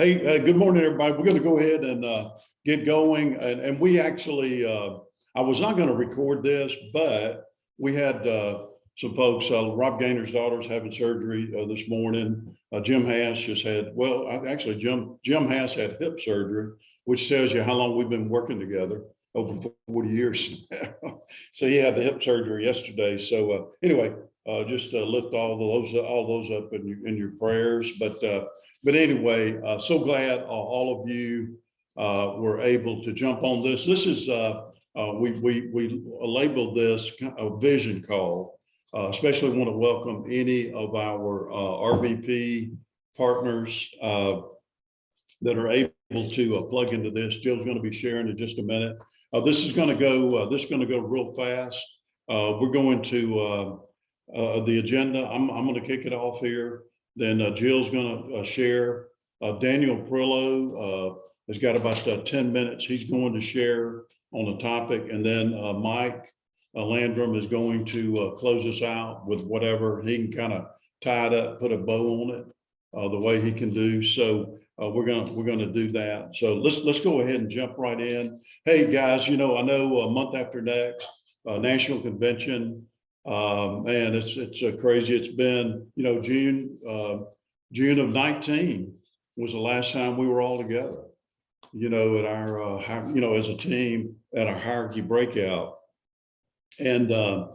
Hey, good morning, everybody. We're going to go ahead and get going. And we actually, I was not going to record this, but we had some folks, Rob Gaynor's daughter's having surgery this morning. Jim Hass just had, well, actually, Jim Hass had hip surgery, which tells you how long we've been working together, over 40 years. So he had the hip surgery yesterday. So anyway, just lift all those up in your prayers. But anyway, so glad all of you were able to jump on this. This is we labeled this a vision call. Especially want to welcome any of our RVP partners that are able to plug into this. Jill's going to be sharing in just a minute. This is going to go real fast. We're going to the agenda. I'm going to kick it off here. Then Jill's going to share. Daniel Perillo has got about 10 minutes. He's going to share on the topic. And then Mike Landrum is going to close us out with whatever he can kind of tie it up, put a bow on it the way he can do. So we're gonna do that. So let's go ahead and jump right in. Hey guys, I know a month after next national convention. Man, it's crazy. It's been June of 19 was the last time we were all together. At our as a team at our hierarchy breakout. And so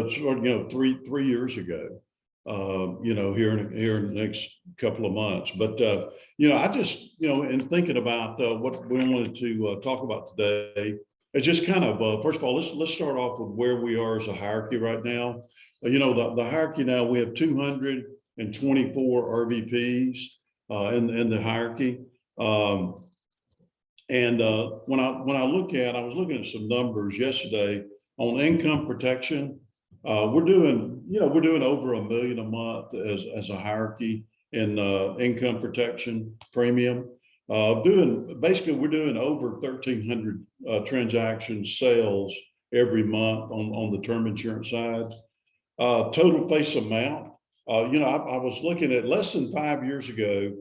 it's 3 years ago. Here in the next couple of months. But I just in thinking about what we wanted to talk about today, it's just kind of first of all, let's start off with where we are as a hierarchy right now. The hierarchy now, we have 224 RVPs in the hierarchy. And when I was looking at some numbers yesterday on income protection. We're doing over $1 million a month as a hierarchy in income protection premium. We're doing over 1,300 transaction sales every month on the term insurance side. Total face amount. I was looking at less than 5 years ago,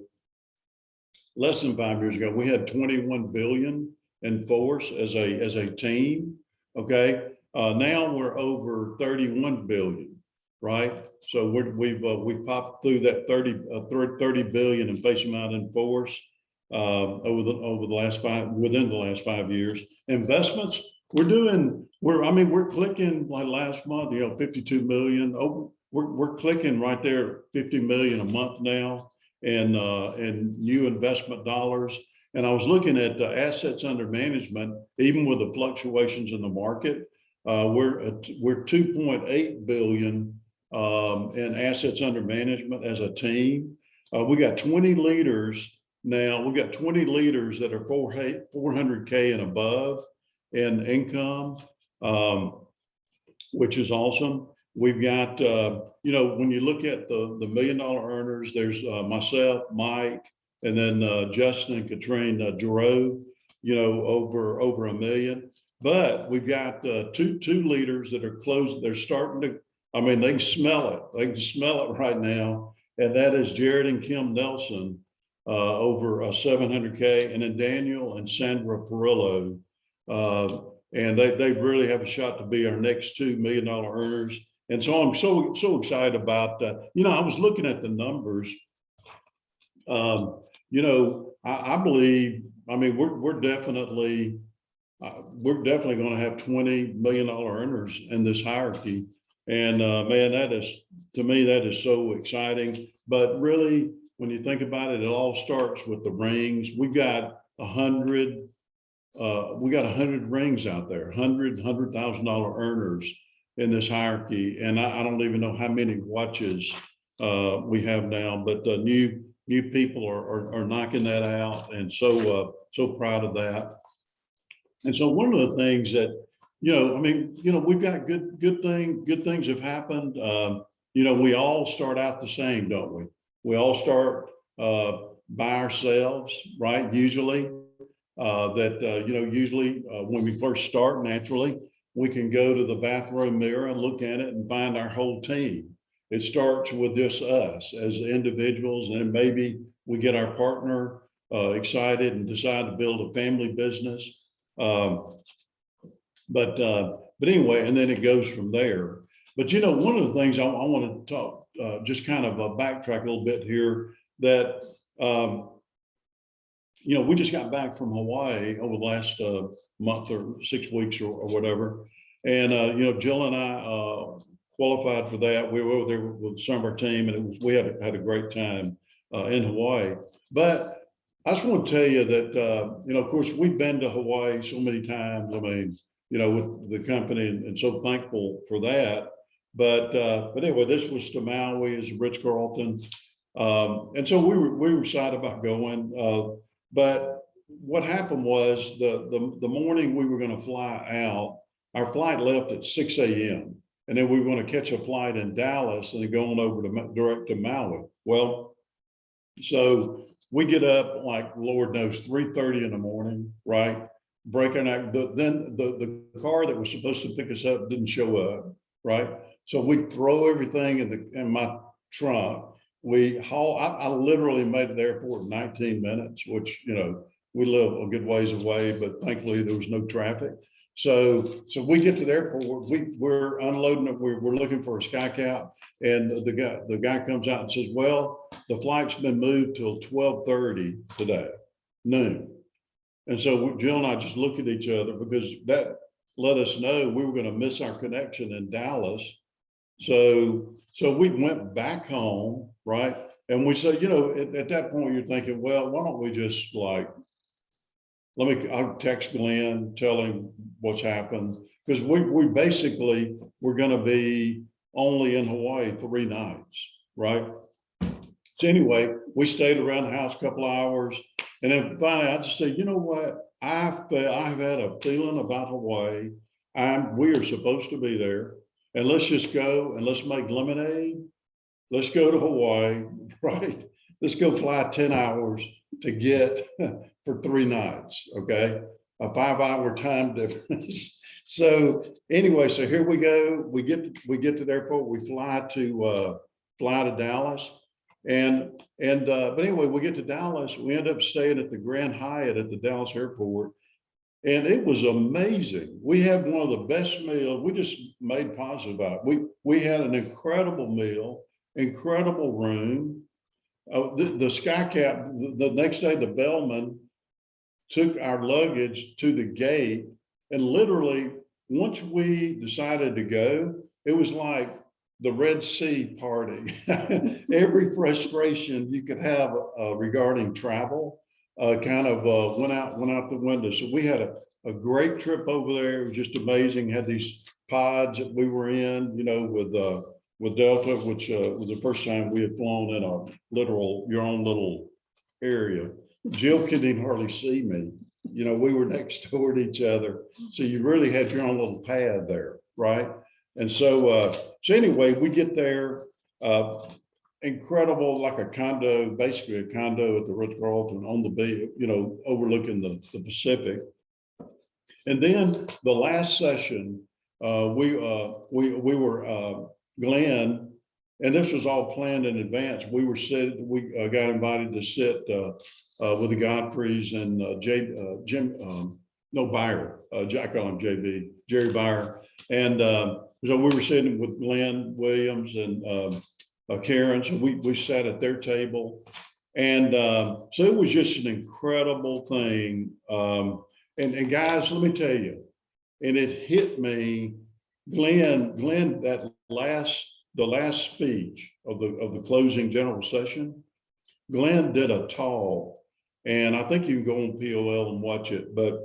we had 21 billion in force as a team. Okay. Now we're over 31 billion, right? So we've popped through that 30 billion in face amount in force within the last 5 years. Investments, we're clicking like last month, 52 million. We're clicking right there, 50 million a month now, and new investment dollars. And I was looking at assets under management, even with the fluctuations in the market. We're 2.8 billion in assets under management as a team. We got 20 leaders now. We got 20 leaders that are 400K and above in income, which is awesome. We've got when you look at the $1 million earners, there's myself, Mike, and then Justin and Katrine Giroux, over $1 million. But we've got two leaders that are close. They're starting to, they can smell it. They can smell it right now. And that is Jared and Kim Nelson over 700K. And then Daniel and Sandra Perillo. And they really have a shot to be our next $2 million earners. And so I'm so excited about that. I was looking at the numbers. I believe, we're definitely going to have $20 million earners in this hierarchy. And man, to me, that is so exciting. But really, when you think about it, it all starts with the rings. We got 100 rings out there, $100,000 earners in this hierarchy. And I don't even know how many watches we have now, but new people are knocking that out. And so proud of that. And so one of the things that, we've got good things have happened. We all start out the same, don't we? We all start by ourselves, right? Usually when we first start, naturally, we can go to the bathroom mirror and look at it and find our whole team. It starts with just us as individuals, and then maybe we get our partner excited and decided to build a family business. But anyway, and then it goes from there. But you know, one of the things I want to talk, just kind of backtrack a little bit here, that you know, we just got back from Hawaii over the last month or 6 weeks or whatever, and you know, Jill and I qualified for that. We were over there with some of our team, and we had a great time in Hawaii. But I just want to tell you that you know, of course, we've been to Hawaii so many times. I mean, you know, with the company, and so thankful for that. But anyway, this was to Maui as Ritz-Carlton, and so we were excited about going. But what happened was the morning we were going to fly out, our flight left at 6 a.m. and then we were going to catch a flight in Dallas and then go on over to direct to Maui. Well, so we get up like Lord knows 3:30 in the morning, right? Breaking out. Then the car that was supposed to pick us up didn't show up, right? So we throw everything in my trunk. We haul. I literally made it to the airport in 19 minutes, which, you know, we live a good ways away, but thankfully there was no traffic. So we get to the airport. We're unloading it. We're looking for a SkyCap, and the guy comes out and says, "Well, the flight's been moved till 12:30 today, noon." And so Jill and I just looked at each other because that let us know we were going to miss our connection in Dallas. So we went back home, right? And we said, you know, at that point you're thinking, well, why don't we just like, I'll text Glenn, tell him what's happened. Because we basically, we're going to be only in Hawaii 3 nights, right? So anyway, we stayed around the house a couple of hours. And then finally I just said, you know what? I've had a feeling about Hawaii. We are supposed to be there. And let's just go and let's make lemonade. Let's go to Hawaii, right? Let's go fly 10 hours to get for 3 nights, okay? A 5-hour time difference. So anyway, so here we go. We get to the airport. We fly to Dallas, and but anyway, we get to Dallas. We end up staying at the Grand Hyatt at the Dallas airport. And it was amazing. We had one of the best meals. We just made positive about it. We had an incredible meal, incredible room. The SkyCap, the next day, the bellman took our luggage to the gate. And literally, once we decided to go, it was like the Red Sea party. Every frustration you could have regarding travel kind of went out the window. So we had a great trip over there. It was just amazing. Had these pods that we were in, you know, with Delta, which was the first time we had flown in a literal, your own little area. Jill couldn't even hardly see me. You know, we were next door to each other. So you really had your own little pad there, right? And so anyway, we get there. Incredible, like a condo, basically a condo at the Ritz-Carlton on the beach, you know, overlooking the Pacific. And then the last session, we were Glenn, and this was all planned in advance. We got invited to sit with the Godfreys and Beyer. I call him JB, Jerry Beyer, and so we were sitting with Glenn Williams and Karen, so we sat at their table, and so it was just an incredible thing. And guys, let me tell you, and it hit me, Glenn, the last speech of the closing general session, Glenn did a talk, and I think you can go on POL and watch it. But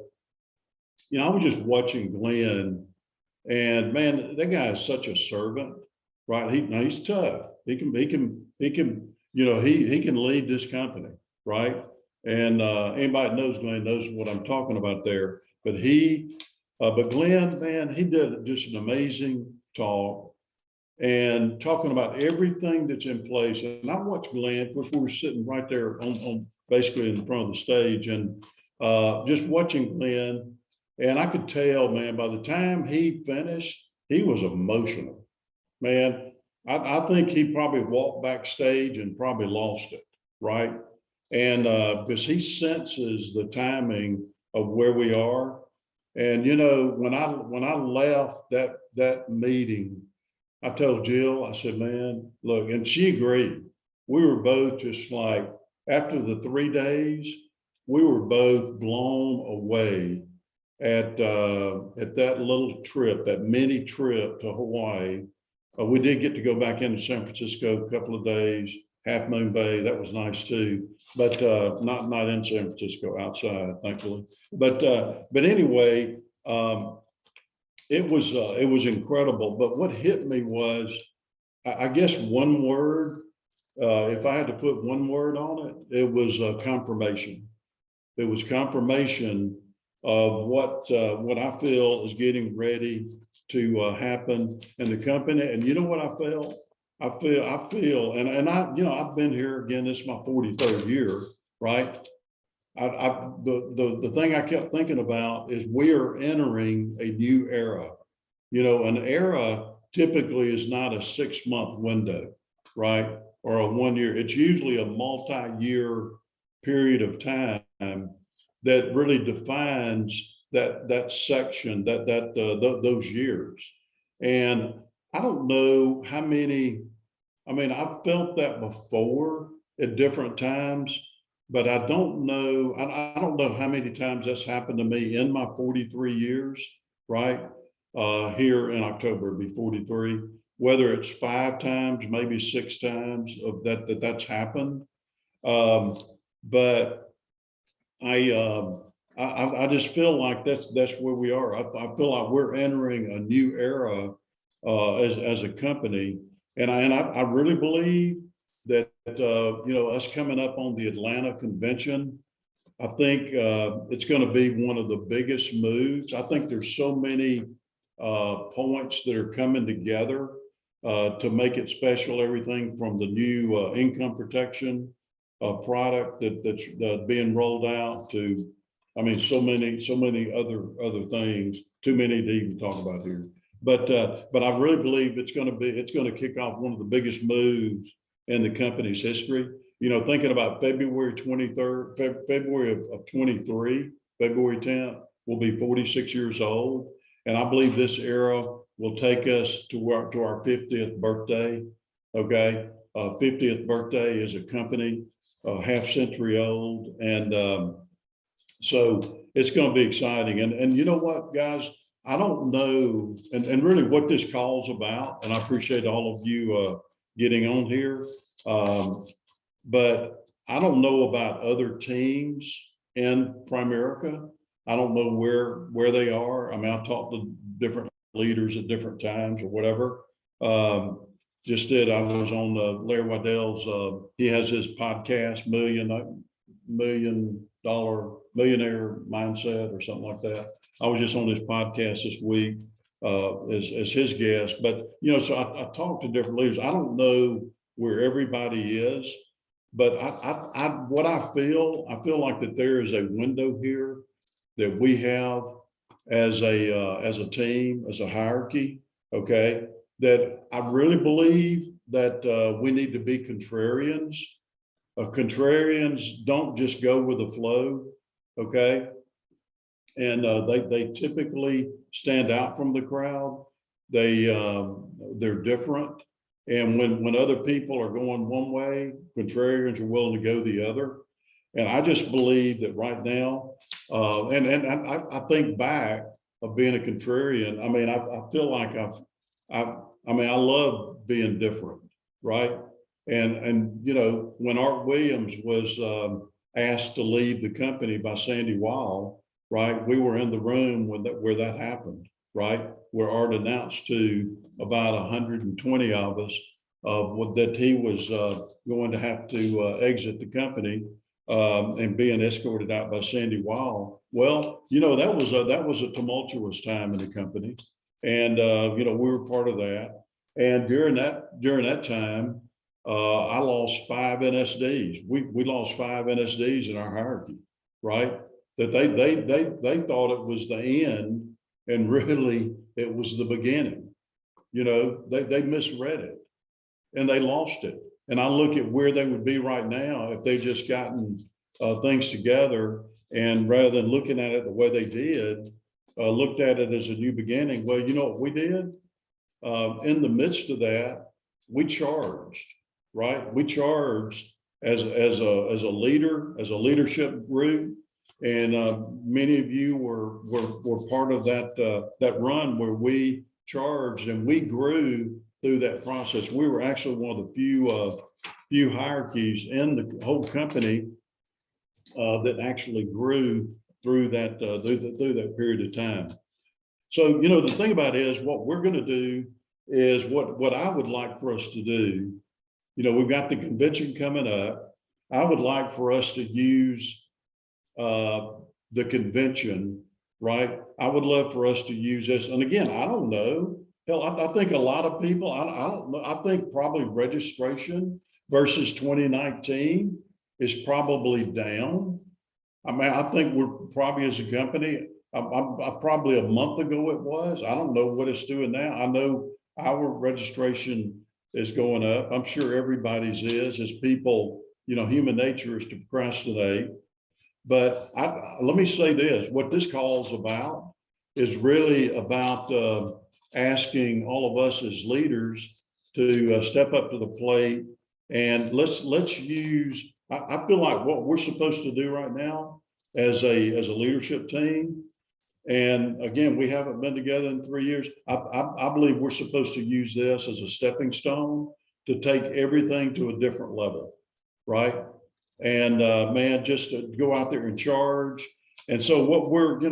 you know, I was just watching Glenn, and man, that guy is such a servant, right? He's tough. He can, you know, he can lead this company, right? And anybody that knows Glenn knows what I'm talking about there. But but Glenn, man, he did just an amazing talk and talking about everything that's in place. And I watched Glenn, of course, we were sitting right there on basically in front of the stage, and just watching Glenn. And I could tell, man, by the time he finished, he was emotional, man. I think he probably walked backstage and probably lost it, right? And because he senses the timing of where we are. And you know, when I left that meeting, I told Jill, I said, man, look, and she agreed. We were both just like, after the 3 days, we were both blown away at that little trip, that mini trip to Hawaii. We did get to go back into San Francisco a couple of days, Half Moon Bay. That was nice too, but not in San Francisco, outside, thankfully. But anyway, it was incredible. But what hit me was, I guess one word. If I had to put one word on it, it was confirmation. It was confirmation of what I feel is getting ready to happen in the company. And you know what I felt? I feel, and I, you know, I've been here again. This is my 43rd year, right? The thing I kept thinking about is we are entering a new era. You know, an era typically is not a 6-month window, right? Or a 1 year. It's usually a multi-year period of time that really defines that section, those years. And I don't know how many. I mean, I've felt that before at different times, but I don't know. I don't know how many times that's happened to me in my 43 years, right? Here in October, it'll be 43. Whether it's 5 times, maybe 6 times of that's happened. But I just feel like that's where we are. I feel like we're entering a new era as a company, and I really believe that you know, us coming up on the Atlanta convention, I think it's going to be one of the biggest moves. I think there's so many points that are coming together to make it special. Everything from the new income protection product that's being rolled out to, I mean, so many other things. Too many to even talk about here. But I really believe it's going to kick off one of the biggest moves in the company's history. You know, thinking about February 23rd, February of 23, February 10th, will be 46 years old. And I believe this era will take us to our 50th birthday. Okay. 50th birthday as a company, half century old. And so it's going to be exciting. And you know what, guys, I don't know, and really what this call's about, and I appreciate all of you getting on here. But I don't know about other teams in Primerica. I don't know where they are. I mean, I've talked to different leaders at different times or whatever. I was on Larry Waddell's, he has his podcast, Million Dollar Millionaire Mindset or something like that. I was just on his podcast this week as his guest. But, you know, so I talked to different leaders. I don't know where everybody is, but what I feel like that there is a window here that we have as a team, as a hierarchy, okay, that I really believe that we need to be contrarians. Contrarians don't just go with the flow, okay, and they typically stand out from the crowd. They're different, and when other people are going one way, contrarians are willing to go the other. And I just believe that right now, and I think back of being a contrarian. I mean, I feel like I mean, I love being different, right? And you know, when Art Williams was asked to leave the company by Sandy Weil, right? We were in the room where that happened, right? Where Art announced to about 120 of us that he was going to have to exit the company and being escorted out by Sandy Weil. Well, you know, that was a tumultuous time in the company, and you know, we were part of that. And during that time, I lost 5 NSDs. We lost 5 NSDs in our hierarchy, right? That they thought it was the end, and really it was the beginning. You know, they misread it, and they lost it. and I look at where they would be right now if they just gotten things together, and rather than looking at it the way they did, looked at it as a new beginning. Well, you know what we did? In the midst of that, we charged, right? We charged as a leader, as a leadership group. And many of you were part of that run where we charged, and we grew through that process. We were actually one of the few hierarchies in the whole company that actually grew through that period of time. So, you know, the thing about it is, what we're going to do is what I would like for us to do. You know, we've got the convention coming up. I would like for us to use the convention, right? I would love for us to use this. And again, I don't know. Hell, I think a lot of people, I don't know. I think probably registration versus 2019 is probably down. I mean, I think we're probably, as a company, I probably a month ago it was. I don't know what it's doing now. I know our registration is going up. I'm sure everybody's is, as people, you know, human nature is to procrastinate. But let me say this, what this call is about is really about asking all of us as leaders to step up to the plate, and let's use, I feel like what we're supposed to do right now as a leadership team. And again, we haven't been together in 3 years. I believe we're supposed to use this as a stepping stone to take everything to a different level, right? And man, just to go out there and charge. And so what we're going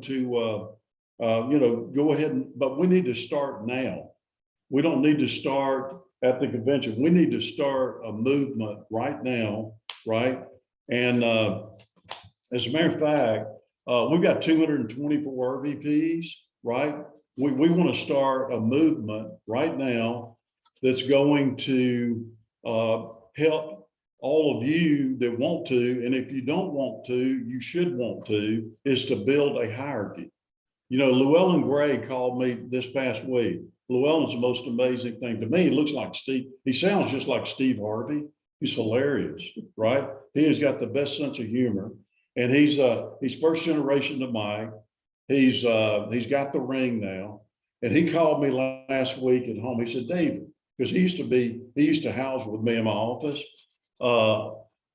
to, go ahead but we need to start now. We don't need to start at the convention. We need to start a movement right now, right? And as a matter of fact, we've got 224 RVPs, right? We want to start a movement right now that's going to help all of you that want to, and if you don't want to, you should want to, is to build a hierarchy. You know, Llewellyn Gray called me this past week. Llewellyn's the most amazing thing to me. He looks like Steve. He sounds just like Steve Harvey. He's hilarious, right? He has got the best sense of humor. And he's first generation to Mike. He's got the ring now. And he called me last week at home. He said, David, because he used to house with me in my office.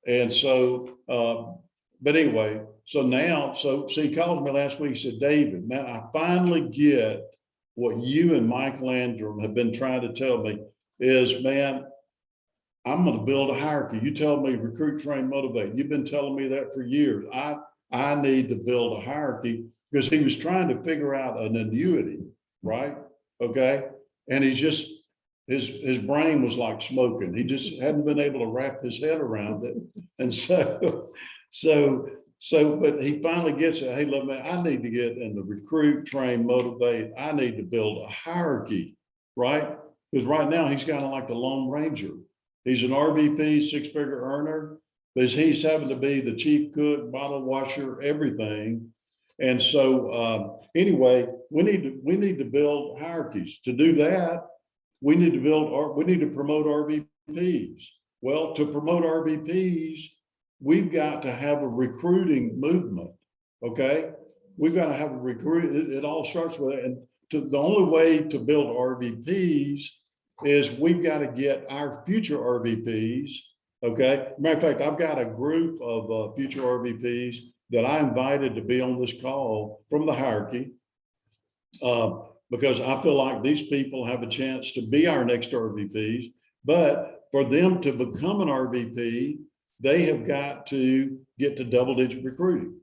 And so, but anyway, so now, so he called me last week. He said, David, man, I finally get what you and Mike Landrum have been trying to tell me is, man, I'm going to build a hierarchy. You tell me recruit, train, motivate. You've been telling me that for years. I need to build a hierarchy, because he was trying to figure out an annuity, right? Okay. And he's just, his brain was like smoking. He just hadn't been able to wrap his head around it. And but he finally gets it. Hey, look, man, I need to get in the recruit, train, motivate. I need to build a hierarchy, right? Because right now he's kind of like the Lone Ranger. He's an RVP, six-figure earner, but he's having to be the chief cook, bottle washer, everything. And so anyway, we need to build hierarchies. To do that, we need to promote RVPs. Well, to promote RVPs, we've got to have a recruiting movement. Okay, we've got to have a recruit. It all starts with it. And the only way to build RVPs is we've got to get our future RVPs. Okay, matter of fact, I've got a group of future RVPs that I invited to be on this call from the hierarchy, because I feel like these people have a chance to be our next RVPs. But for them to become an RVP, they have got to get to double-digit recruiting.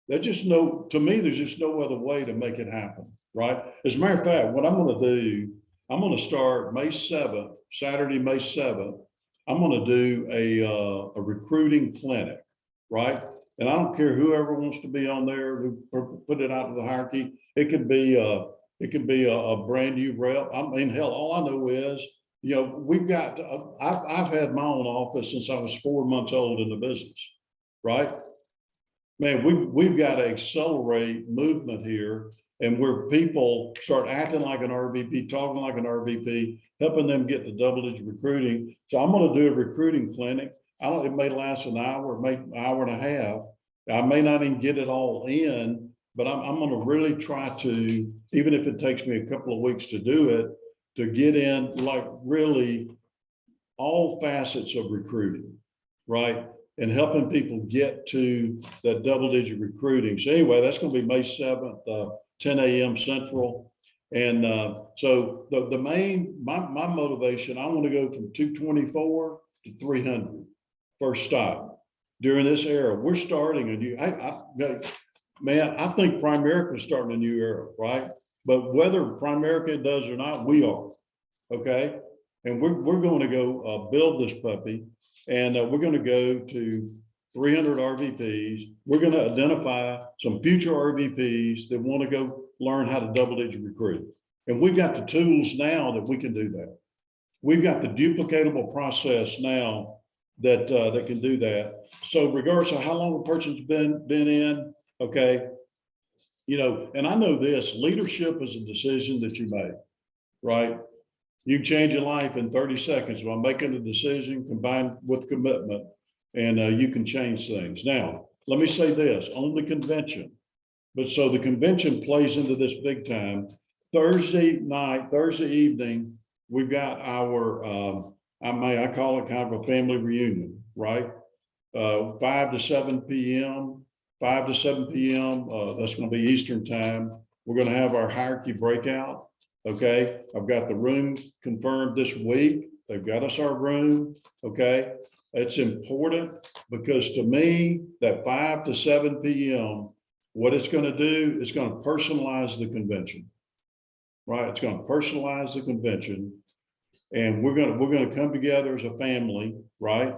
There's just to me, there's just no other way to make it happen, right? As a matter of fact, what I'm going to do, I'm going to start May 7th, Saturday, May 7th. I'm going to do a recruiting clinic, right? And I don't care whoever wants to be on there, who put it out to the hierarchy. It could be a brand new rep. I mean, hell, all I know is, you know, we've got, I've had my own office since I was 4 months old in the business, right? Man, we've got to accelerate movement here. and where people start acting like an RVP, talking like an RVP, helping them get to double-digit recruiting. So I'm going to do a recruiting clinic. It may last an hour, it may an hour and a half. I may not even get it all in, but I'm going to really try to, even if it takes me a couple of weeks to do it, to get in like really all facets of recruiting, right? And helping people get to that double-digit recruiting. So anyway, that's going to be May 7th, 10 a.m. Central. And so my motivation, I want to go from 224 to 300 first stop. During this era, we're starting a new, man, I think Primerica is starting a new era, right? But whether Primerica does or not, we are, okay? And we're going to go build this puppy, and we're going to go to 300 RVPs. We're going to identify some future RVPs that want to go learn how to double-digit recruit. And we've got the tools now that we can do that. We've got the duplicatable process now that that can do that. So regardless of how long a person's been in, okay, you know, and I know this, leadership is a decision that you make, right? You can change your life in 30 seconds by making a decision combined with commitment, and you can change things. Now, let me say this on the convention, but so the convention plays into this big time. Thursday evening, we've got our, I call it kind of a family reunion, right? 5 to 7 p.m., 5 to 7 p.m., that's going to be Eastern time. We're going to have our hierarchy breakout. Okay, I've got the room confirmed this week. They've got us our room. Okay, it's important because to me, that 5 to 7 p.m., what it's going to do is going to personalize the convention, right? It's going to personalize the convention, and we're going to come together as a family, right?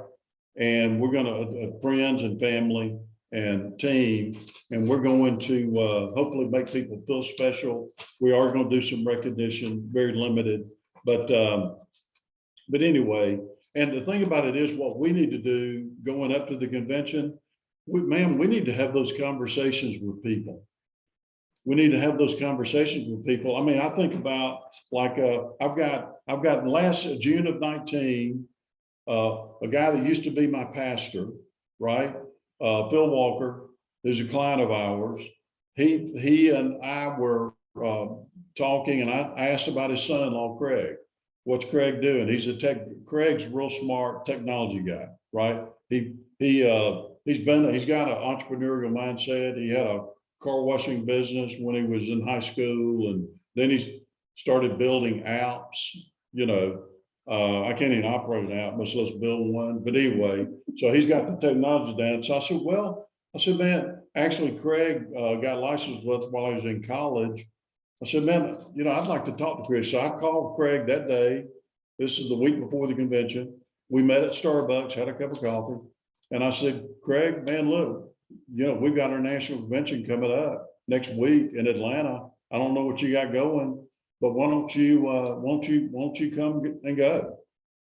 And we're going to friends and family and team, and we're going to hopefully make people feel special. We are going to do some recognition, very limited, but anyway. And the thing about it is, what we need to do going up to the convention, we need to have those conversations with people. We need to have those conversations with people. I mean, I think about like I've got last June of 19, a guy that used to be my pastor, right? Phil Walker is a client of ours. He and I were talking, and I asked about his son-in-law, Craig. What's Craig doing? Craig's a real smart technology guy, right? He's got an entrepreneurial mindset. He had a car washing business when he was in high school, and then he started building apps, you know. I can't even operate an app, much less build one. But anyway, so he's got the technology down. So I said, man, actually, Craig got licensed with while I was in college. I said, man, you know, I'd like to talk to Chris. So I called Craig that day. This is the week before the convention. We met at Starbucks, had a cup of coffee. And I said, Craig, man, look, you know, we've got our national convention coming up next week in Atlanta. I don't know what you got going, but won't you come and go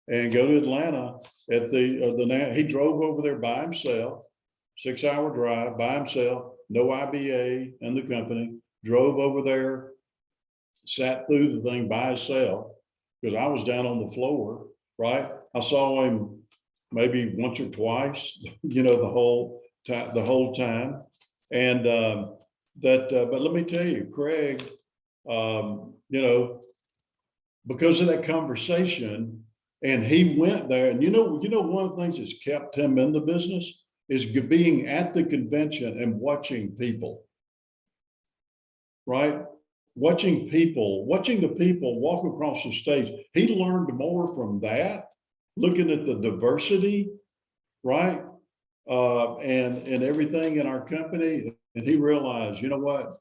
to Atlanta at he drove over there by himself, 6-hour drive by himself, no IBA in the company, drove over there, sat through the thing by himself because I was down on the floor, right? I saw him maybe once or twice, you know, the whole time. And but let me tell you, Craig, you know, because of that conversation, and he went there, and you know, one of the things that's kept him in the business is being at the convention and watching people, right? Watching the people walk across the stage. He learned more from that, looking at the diversity, right? And everything in our company. And he realized, you know what,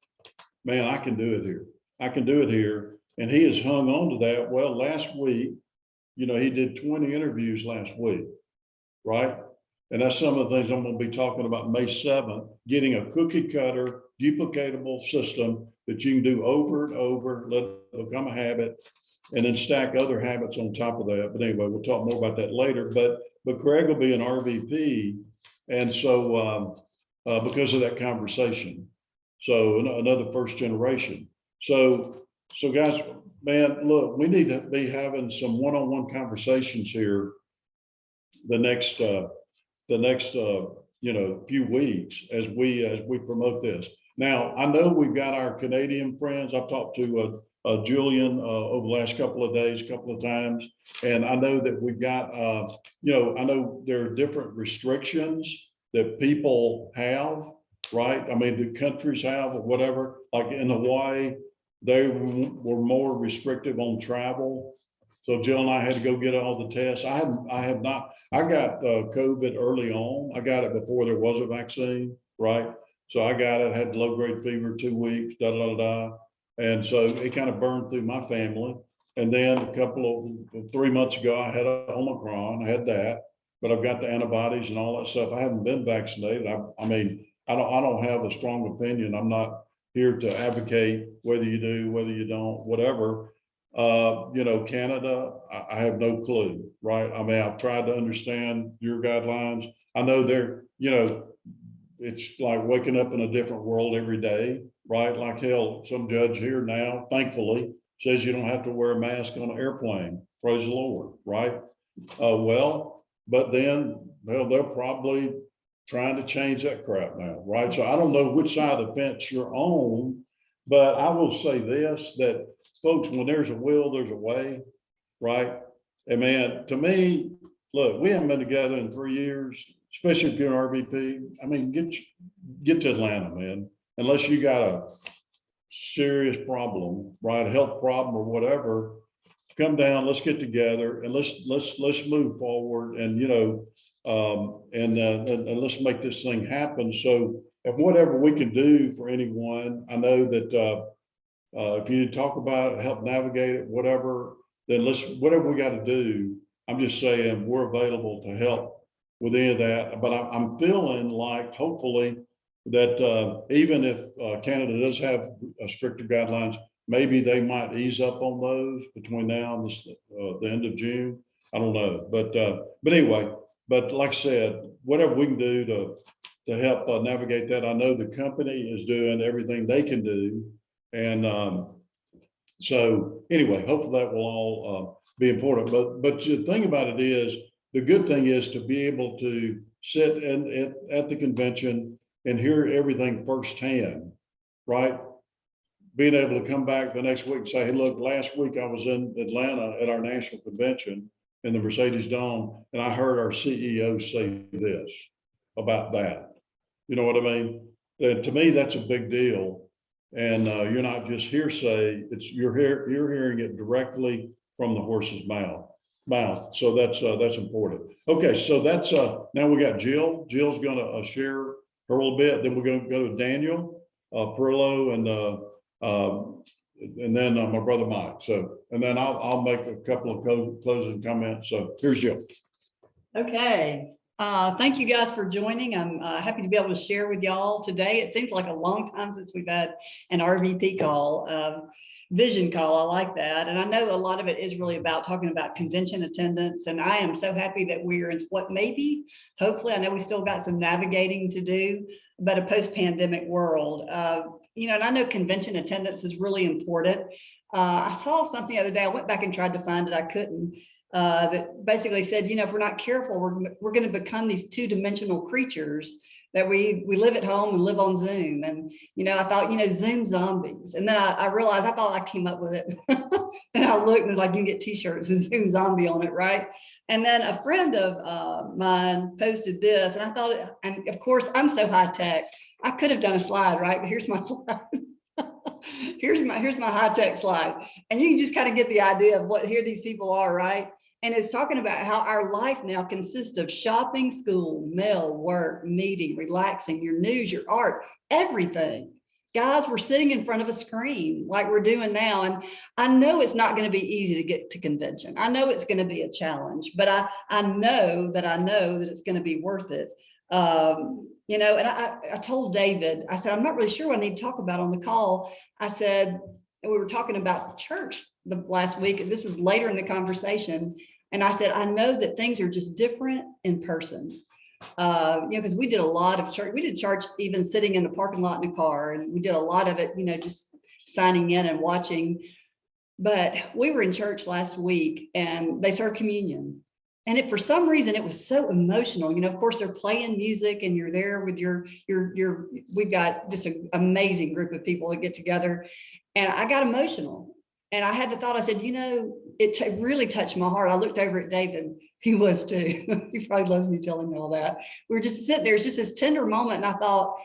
man, I can do it here. I can do it here. And he has hung on to that. Well, last week, you know, he did 20 interviews last week, right? And that's some of the things I'm going to be talking about May 7th, getting a cookie cutter, duplicatable system that you can do over and over, let it become a habit, and then stack other habits on top of that. But anyway, we'll talk more about that later. But Craig will be an RVP. And so because of that conversation. So another first generation. So guys, man, look, we need to be having some one-on-one conversations here the next few weeks as we promote this. Now, I know we've got our Canadian friends. I've talked to Julian over the last couple of days, couple of times, and I know that we've got I know there are different restrictions that people have, right? I mean, the countries have or whatever. Like in Hawaii, they were more restrictive on travel. So Jill and I had to go get all the tests. I have not. I got COVID early on. I got it before there was a vaccine, right? So I got it, had low grade fever 2 weeks, da da da da. And so it kind of burned through my family. And then a couple of 3 months ago, I had Omicron. I had that, but I've got the antibodies and all that stuff. I haven't been vaccinated. I mean, I don't have a strong opinion. I'm not here to advocate whether you do, whether you don't, whatever. Canada, I have no clue, right? I mean, I've tried to understand your guidelines. I know they're, it's like waking up in a different world every day, right? Like hell, some judge here now, thankfully, says you don't have to wear a mask on an airplane. Praise the Lord, right? But then, well, they're probably trying to change that crap now, right? So I don't know which side of the fence you're on, but I will say this, that folks, when there's a will, there's a way, right? And man, to me, look, we haven't been together in 3 years, especially if you're an RVP. I mean, get to Atlanta, man, unless you got a serious problem, right? A health problem or whatever. Come down, let's get together and let's move forward and and let's make this thing happen. So if whatever we can do for anyone, I know that if you need to talk about it, help navigate it, whatever, then whatever we got to do. I'm just saying we're available to help with any of that. But I'm feeling like hopefully that even if Canada does have stricter guidelines, maybe they might ease up on those between now and the end of June. I don't know, but anyway, but like I said, whatever we can do to help navigate that. I know the company is doing everything they can do, and so anyway, hopefully that will all be important. But the thing about it is, the good thing is to be able to sit at the convention and hear everything firsthand, right? Being able to come back the next week and say, hey, look, last week I was in Atlanta at our national convention in the Mercedes Dome, and I heard our CEO say this about that. You know what I mean? And to me, that's a big deal. And you're not just hearsay, you're hearing it directly from the horse's mouth. So that's important. Okay, so that's now we got Jill. Jill's gonna share her a little bit, then we're gonna go to Daniel Perillo and then my brother Mike. So, and then I'll make a couple of closing comments. So here's Jill. Okay. Thank you guys for joining. I'm happy to be able to share with y'all today. It seems like a long time since we've had an RVP call, vision call. I like that. And I know a lot of it is really about talking about convention attendance. And I am so happy that we're in what maybe, hopefully, I know we still got some navigating to do, but a post-pandemic world. And I know convention attendance is really important. I saw something the other day. I went back and tried to find it. I couldn't. That basically said, if we're not careful, we're going to become these two-dimensional creatures that we live at home and live on Zoom. And, I thought, Zoom zombies. And then I realized, I thought I came up with it. And I looked and it's like, you can get t-shirts with Zoom zombie on it, right? And then a friend of mine posted this, and I thought, and of course, I'm so high tech. I could have done a slide, right? But here's my slide. here's my high tech slide. And you can just kind of get the idea of what here these people are, right? And it's talking about how our life now consists of shopping, school, mail, work, meeting, relaxing, your news, your art, everything. Guys, we're sitting in front of a screen like we're doing now. And I know it's not going to be easy to get to convention. I know it's going to be a challenge, but I know that it's going to be worth it. And I told David, I said, I'm not really sure what I need to talk about on the call. I said, and we were talking about church the last week, and this was later in the conversation. And I said, I know that things are just different in person. Because we did a lot of church. We did church even sitting in the parking lot in a car, and we did a lot of it, just signing in and watching. But we were in church last week and they served communion. And for some reason, it was so emotional. Of course, they're playing music and you're there with we've got just an amazing group of people that get together. And I got emotional. And I had the thought, I said, it really touched my heart. I looked over at David. He was too. He probably loves me telling me all that. We were just sitting there. It's just this tender moment. And I thought,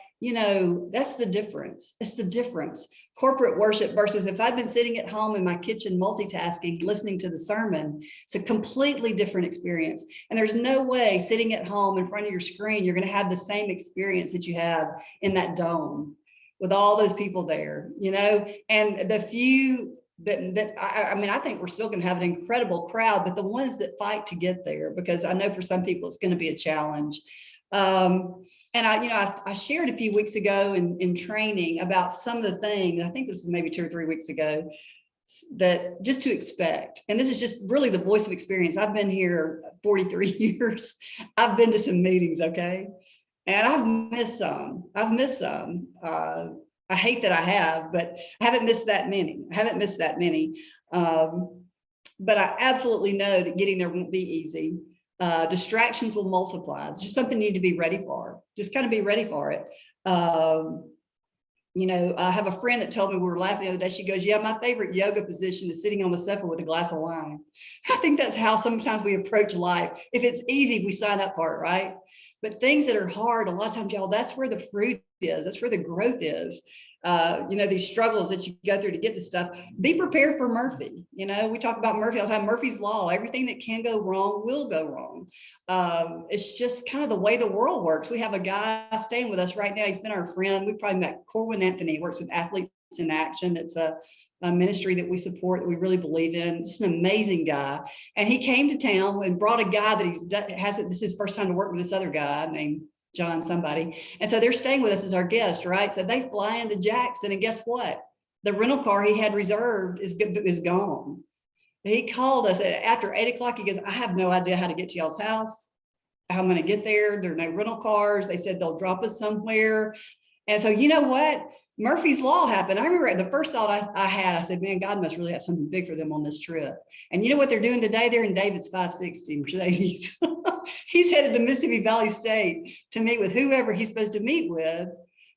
that's the difference. It's the difference. Corporate worship versus if I've been sitting at home in my kitchen multitasking, listening to the sermon, it's a completely different experience. And there's no way sitting at home in front of your screen, you're going to have the same experience that you have in that dome with all those people there, and the few I think we're still going to have an incredible crowd, but the ones that fight to get there, because I know for some people it's going to be a challenge. And I shared a few weeks ago in training about some of the things, I think this was maybe 2 or 3 weeks ago, that just to expect. And this is just really the voice of experience. I've been here 43 years. I've been to some meetings, okay? And I've missed some. I hate that I have, but I haven't missed that many. But I absolutely know that getting there won't be easy. Distractions will multiply. It's just something you need to be ready for. Just kind of be ready for it. I have a friend that told me, we were laughing the other day. She goes, yeah, my favorite yoga position is sitting on the sofa with a glass of wine. I think that's how sometimes we approach life. If it's easy, we sign up for it, right? But things that are hard, a lot of times, y'all, that's where the fruit is. That's where the growth is. These struggles that you go through to get to stuff. Be prepared for Murphy. We talk about Murphy all the time. Murphy's Law. Everything that can go wrong will go wrong. It's just kind of the way the world works. We have a guy staying with us right now. He's been our friend. We probably met Corwin Anthony. He works with Athletes in Action. It's a ministry that we support, that we really believe in. Just an amazing guy. And he came to town and brought a guy that this is his first time to work with this other guy named John somebody. And so they're staying with us as our guest, right? So they fly into Jackson, and guess what? The rental car he had reserved is gone. He called us after 8 o'clock. He goes, I have no idea how to get to y'all's house, how I'm going to get there. There are no rental cars. They said they'll drop us somewhere. And so, you know what? Murphy's Law happened. I remember the first thought I had, I said, man, God must really have something big for them on this trip. And you know what they're doing today? They're in David's 560 Mercedes. He's headed to Mississippi Valley State to meet with whoever he's supposed to meet with.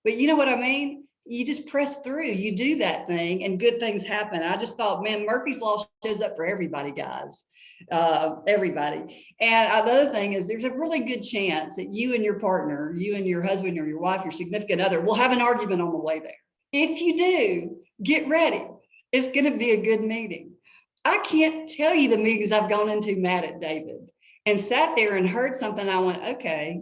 But you know what I mean? You just press through, you do that thing, and good things happen. I just thought, man, Murphy's Law shows up for everybody, guys. Everybody. And the other thing is, there's a really good chance that you and your partner, you and your husband or your wife, your significant other, will have an argument on the way there. If you do, get ready. It's going to be a good meeting. I can't tell you the meetings I've gone into mad at David and sat there and heard something. I went, okay,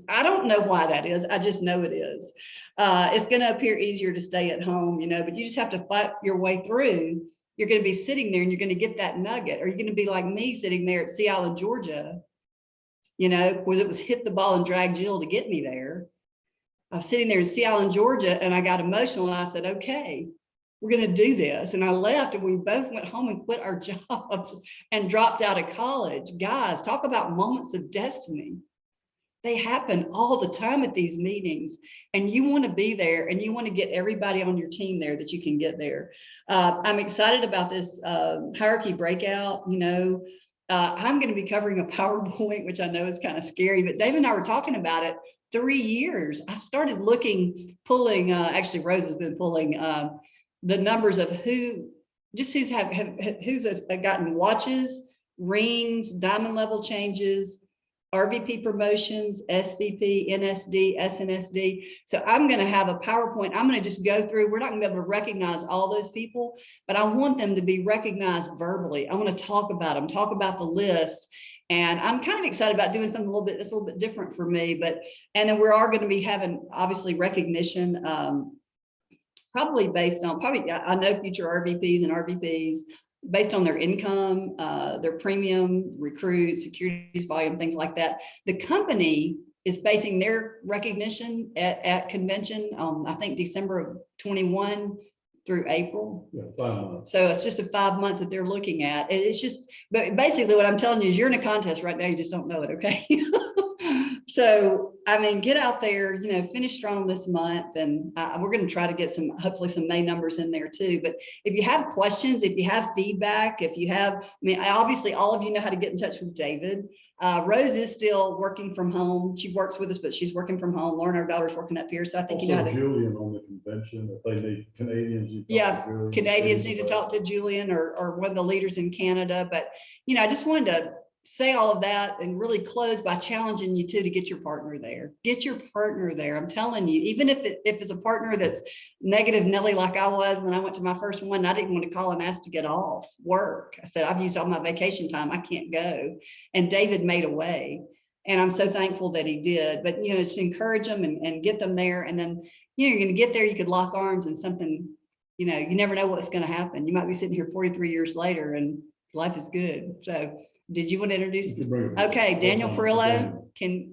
I don't know why that is. I just know it is. It's going to appear easier to stay at home, but you just have to fight your way through. You're going to be sitting there and you're going to get that nugget. Or you're going to be like me sitting there at Sea Island, Georgia, where it was hit the ball and drag Jill to get me there. I was sitting there in Sea Island, Georgia, and I got emotional and I said, okay, we're going to do this. And I left and we both went home and quit our jobs and dropped out of college. Guys, talk about moments of destiny. They happen all the time at these meetings, and you want to be there and you want to get everybody on your team there that you can get there. I'm excited about this hierarchy breakout. I'm going to be covering a PowerPoint, which I know is kind of scary, but Dave and I were talking about it. 3 years. I started pulling, actually Rose has been pulling the numbers of who's gotten watches, rings, diamond level changes, RVP promotions, SVP, NSD, SNSD. So I'm going to have a PowerPoint. I'm going to just go through. We're not going to be able to recognize all those people, but I want them to be recognized verbally. I want to talk about them, talk about the list. And I'm kind of excited about doing something that's a little bit different for me. And then we are going to be having obviously recognition, probably based on, I know future RVPs and RVPs, based on their income, their premium, recruit, securities volume, things like that. The company is basing their recognition at convention, I think December of 21 through April. Yeah, 5 months. So it's just a 5 months that they're looking at. It's just, but basically what I'm telling you is you're in a contest right now. You just don't know it. Okay. So, I mean, get out there, finish strong this month, and we're going to try to get hopefully some May numbers in there too. But if you have questions, if you have feedback, if you have, I mean, obviously all of you know how to get in touch with David. Rose is still working from home. She works with us, but she's working from home. Lauren, our daughter's working up here. So I think you know how to. Julian on the convention, if they need Canadians. Yeah, Canadians need to talk to Julian or one of the leaders in Canada. But, I just wanted to say all of that and really close by challenging you too to get your partner there. Get your partner there. I'm telling you, even if it's a partner that's negative Nelly like I was when I went to my first one, I didn't want to call and ask to get off work. I said, I've used all my vacation time. I can't go. And David made a way. And I'm so thankful that he did. But, just encourage them and get them there. And then, you're going to get there, you could lock arms and something, you never know what's going to happen. You might be sitting here 43 years later and life is good. So did you want to introduce? Okay, Daniel Perillo, do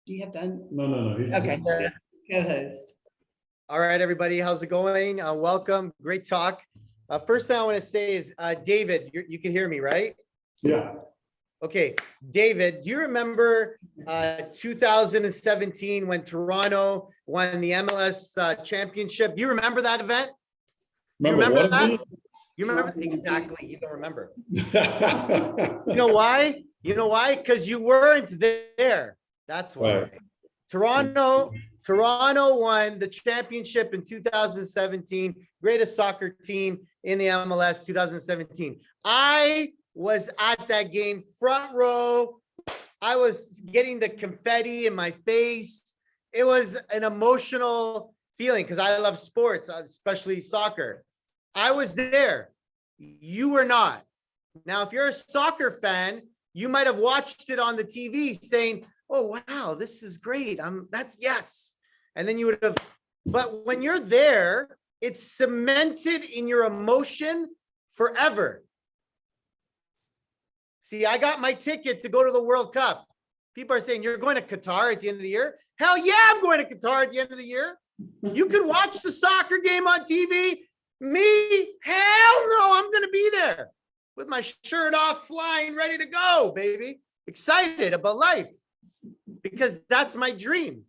you have done? No. Okay, co-host. All right, everybody, how's it going? Welcome, great talk. First thing I want to say is, David, you can hear me, right? Yeah. Okay, David, do you remember 2017 when Toronto won the MLS championship? Do you remember that event? You remember that? You remember? Exactly, you don't remember. You know why? You know why? Because you weren't there. That's why. Right. Toronto won the championship in 2017, greatest soccer team in the MLS 2017. I was at that game, front row. I was getting the confetti in my face. It was an emotional feeling because I love sports, especially soccer. I was there. You were not. Now, if you're a soccer fan, you might have watched it on the TV saying, oh, wow, this is great. That's yes. And then you would have, but when you're there, it's cemented in your emotion forever. See, I got my ticket to go to the World Cup. People are saying, you're going to Qatar at the end of the year? Hell yeah, I'm going to Qatar at the end of the year. You can watch the soccer game on TV. Me? Hell no, I'm going to be there with my shirt off, flying, ready to go, baby. Excited about life because that's my dream.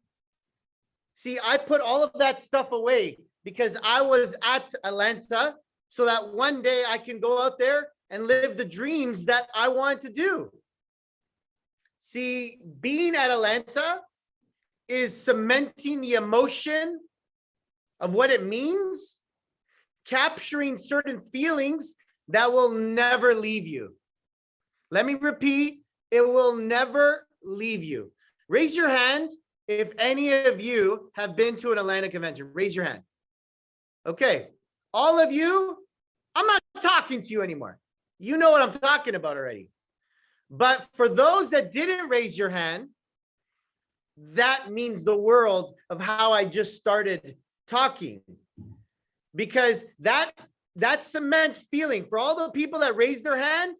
See, I put all of that stuff away because I was at Atlanta so that one day I can go out there and live the dreams that I want to do. See, being at Atlanta is cementing the emotion of what it means, capturing certain feelings that will never leave you. Let me repeat, it will never leave you. Raise your hand if any of you have been to an Atlanta convention. Raise your hand. Okay, all of you, I'm not talking to you anymore. You know what I'm talking about already. But for those that didn't raise your hand, that means the world of how I just started talking. Because that cement feeling, for all the people that raised their hand,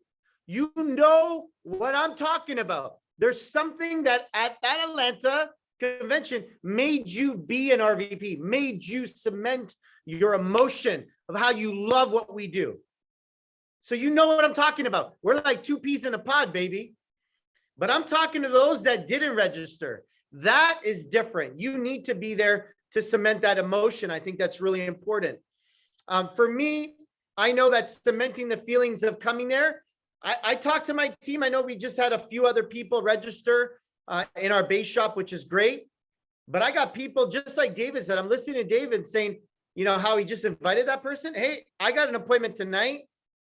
you know what I'm talking about. There's something that at that Atlanta convention made you be an RVP, made you cement your emotion of how you love what we do. So you know what I'm talking about. We're like two peas in a pod, baby. But I'm talking to those that didn't register. That is different. You need to be there to cement that emotion. I think that's really important. For me, I know that cementing the feelings of coming there, I talked to my team. I know we just had a few other people register in our base shop, which is great. But I got people just like David said. I'm listening to David saying, you know, how he just invited that person. Hey, I got an appointment tonight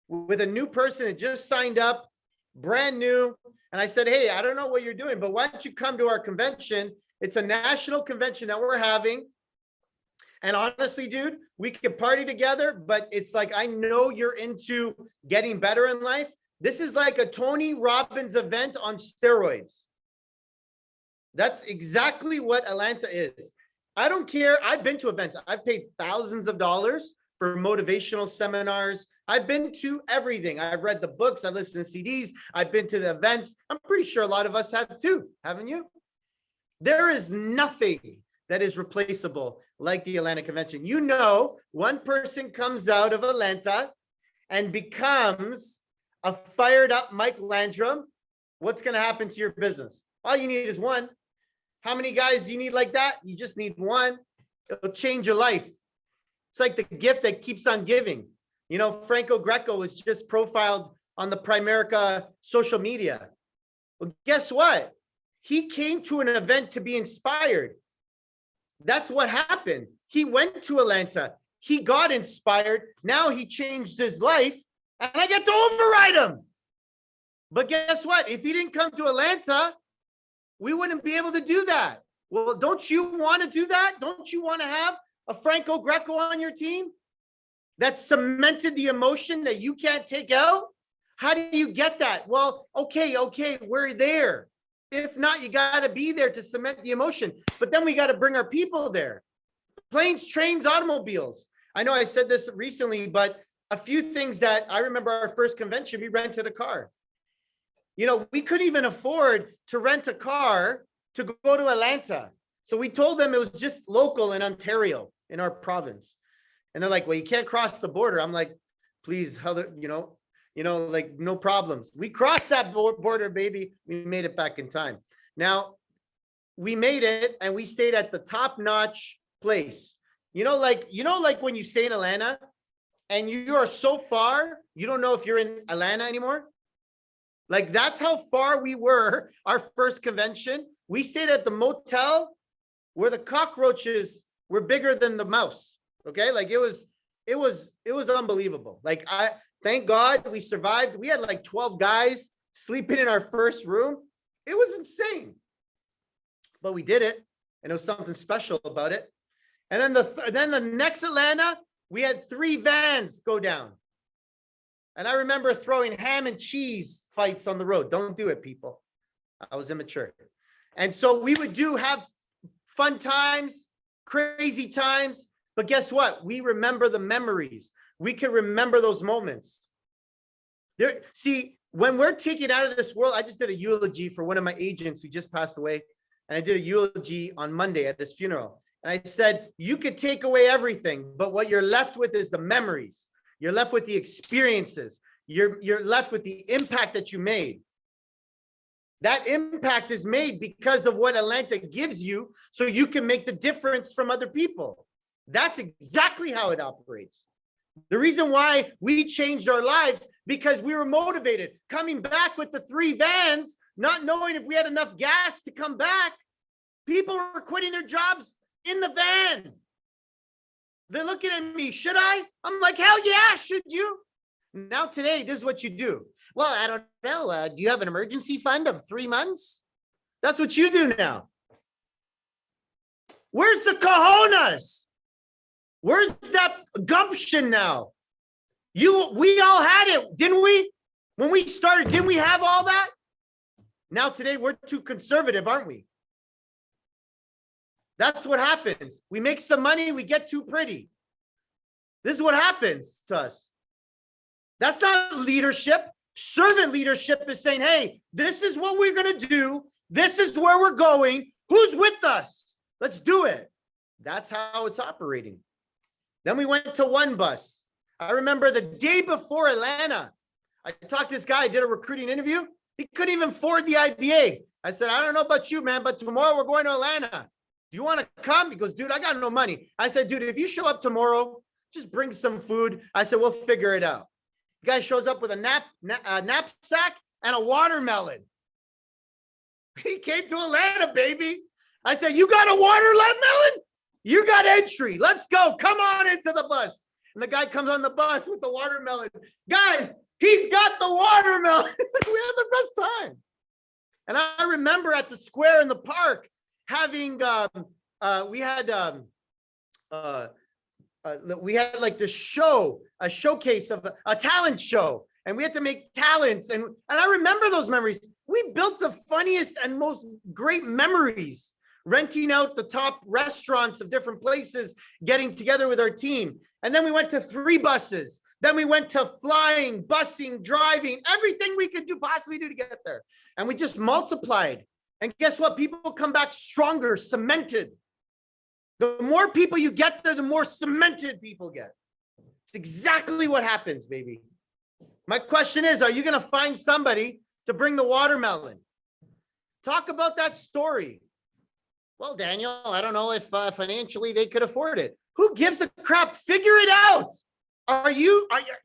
with a new person that just signed up, brand new. And I said, hey, I don't know what you're doing, but why don't you come to our convention? It's a national convention that we're having. And honestly, dude, we could party together, but it's like, I know you're into getting better in life. This is like a Tony Robbins event on steroids. That's exactly what Atlanta is. I don't care. I've been to events. I've paid thousands of dollars for motivational seminars. I've been to everything. I've read the books. I've listened to CDs. I've been to the events. I'm pretty sure a lot of us have too. Haven't you? There is nothing that is replaceable like the Atlanta convention. You know, one person comes out of Atlanta and becomes a fired up Mike Landrum. What's going to happen to your business? All you need is one. How many guys do you need like that? You just need one. It'll change your life. It's like the gift that keeps on giving. You know, Franco Greco was just profiled on the Primerica social media. Well, guess what? He came to an event to be inspired. That's what happened. He went to Atlanta. He got inspired. Now he changed his life, and I get to override him. But guess what? If he didn't come to Atlanta, we wouldn't be able to do that. Well, don't you want to do that? Don't you want to have a Franco Greco on your team that cemented the emotion that you can't take out? How do you get that? Well, okay, we're there. If not, you got to be there to cement the emotion. But then we got to bring our people there. Planes, trains, automobiles. I know I said this recently, but a few things that I remember our first convention, we rented a car. You know, we couldn't even afford to rent a car to go to Atlanta. So we told them it was just local in Ontario, in our province. And they're like, well, you can't cross the border. I'm like, please, like no problems. We crossed that border, baby. We made it back in time. Now, we made it and we stayed at the top-notch place. You know, like when you stay in Atlanta and you are so far, you don't know if you're in Atlanta anymore. Like that's how far we were our first convention. We stayed at the motel where the cockroaches were bigger than the mouse. Okay. Like it was unbelievable. Like thank God we survived. We had like 12 guys sleeping in our first room. It was insane, but we did it. And it was something special about it. And then the next Atlanta, we had 3 vans go down. And I remember throwing ham and cheese fights on the road. Don't do it, people. I was immature. And so we would have fun times, crazy times. But guess what? We remember the memories. We can remember those moments. See, when we're taken out of this world, I just did a eulogy for one of my agents who just passed away. And I did a eulogy on Monday at his funeral. And I said, you could take away everything, but what you're left with is the memories. You're left with the experiences. You're left with the impact that you made. That impact is made because of what Atlanta gives you, so you can make the difference from other people. That's exactly how it operates. The reason why we changed our lives, because we were motivated. Coming back with the 3 vans, not knowing if we had enough gas to come back, people were quitting their jobs in the van. They're looking at me, should I? I'm like, hell yeah, should you? Now today, this is what you do. Well, I don't know. Do you have an emergency fund of 3 months? That's what you do now. Where's the cojones? Where's that gumption now? We all had it, didn't we? When we started, didn't we have all that? Now today, we're too conservative, aren't we? That's what happens. We make some money, we get too pretty. This is what happens to us. That's not leadership. Servant leadership is saying, hey, this is what we're going to do. This is where we're going. Who's with us? Let's do it. That's how it's operating. Then we went to One Bus. I remember the day before Atlanta, I talked to this guy, I did a recruiting interview. He couldn't even afford the IBA. I said, I don't know about you, man, but tomorrow we're going to Atlanta. Do you want to come? He goes, dude, I got no money. I said, dude, if you show up tomorrow, just bring some food. I said, we'll figure it out. The guy shows up with a knapsack and a watermelon. He came to Atlanta, baby. I said, you got a watermelon? You got entry. Let's go. Come on into the bus. And the guy comes on the bus with the watermelon. Guys, he's got the watermelon. We had the best time. And I remember at the square in the park having, we had like this show, a showcase of a talent show. And we had to make talents. And I remember those memories. We built the funniest and most great memories, renting out the top restaurants of different places, getting together with our team. And then we went to 3 buses. Then we went to flying, busing, driving, everything we could possibly do to get there. And we just multiplied. And guess what? People come back stronger, cemented. The more people you get there, the more cemented people get. It's exactly what happens, baby. My question is, are you going to find somebody to bring the watermelon? Talk about that story. Well, Daniel, I don't know if financially they could afford it. Who gives a crap? Figure it out.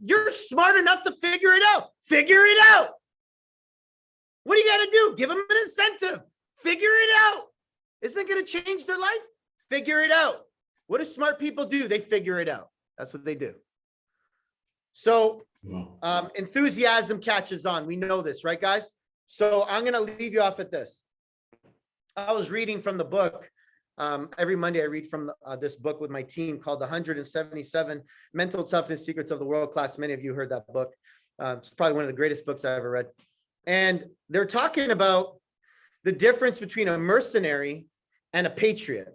You're smart enough to figure it out. Figure it out. What do you got to do? Give them an incentive. Figure it out. Isn't it going to change their life? Figure it out. What do smart people do? They figure it out. That's what they do. So enthusiasm catches on. We know this, right, guys? So I'm going to leave you off at this. I was reading from the book. Every Monday I read from this book with my team called The 177 Mental Toughness Secrets of the World Class. Many of you heard that book. It's probably one of the greatest books I ever read. And they're talking about the difference between a mercenary and a patriot.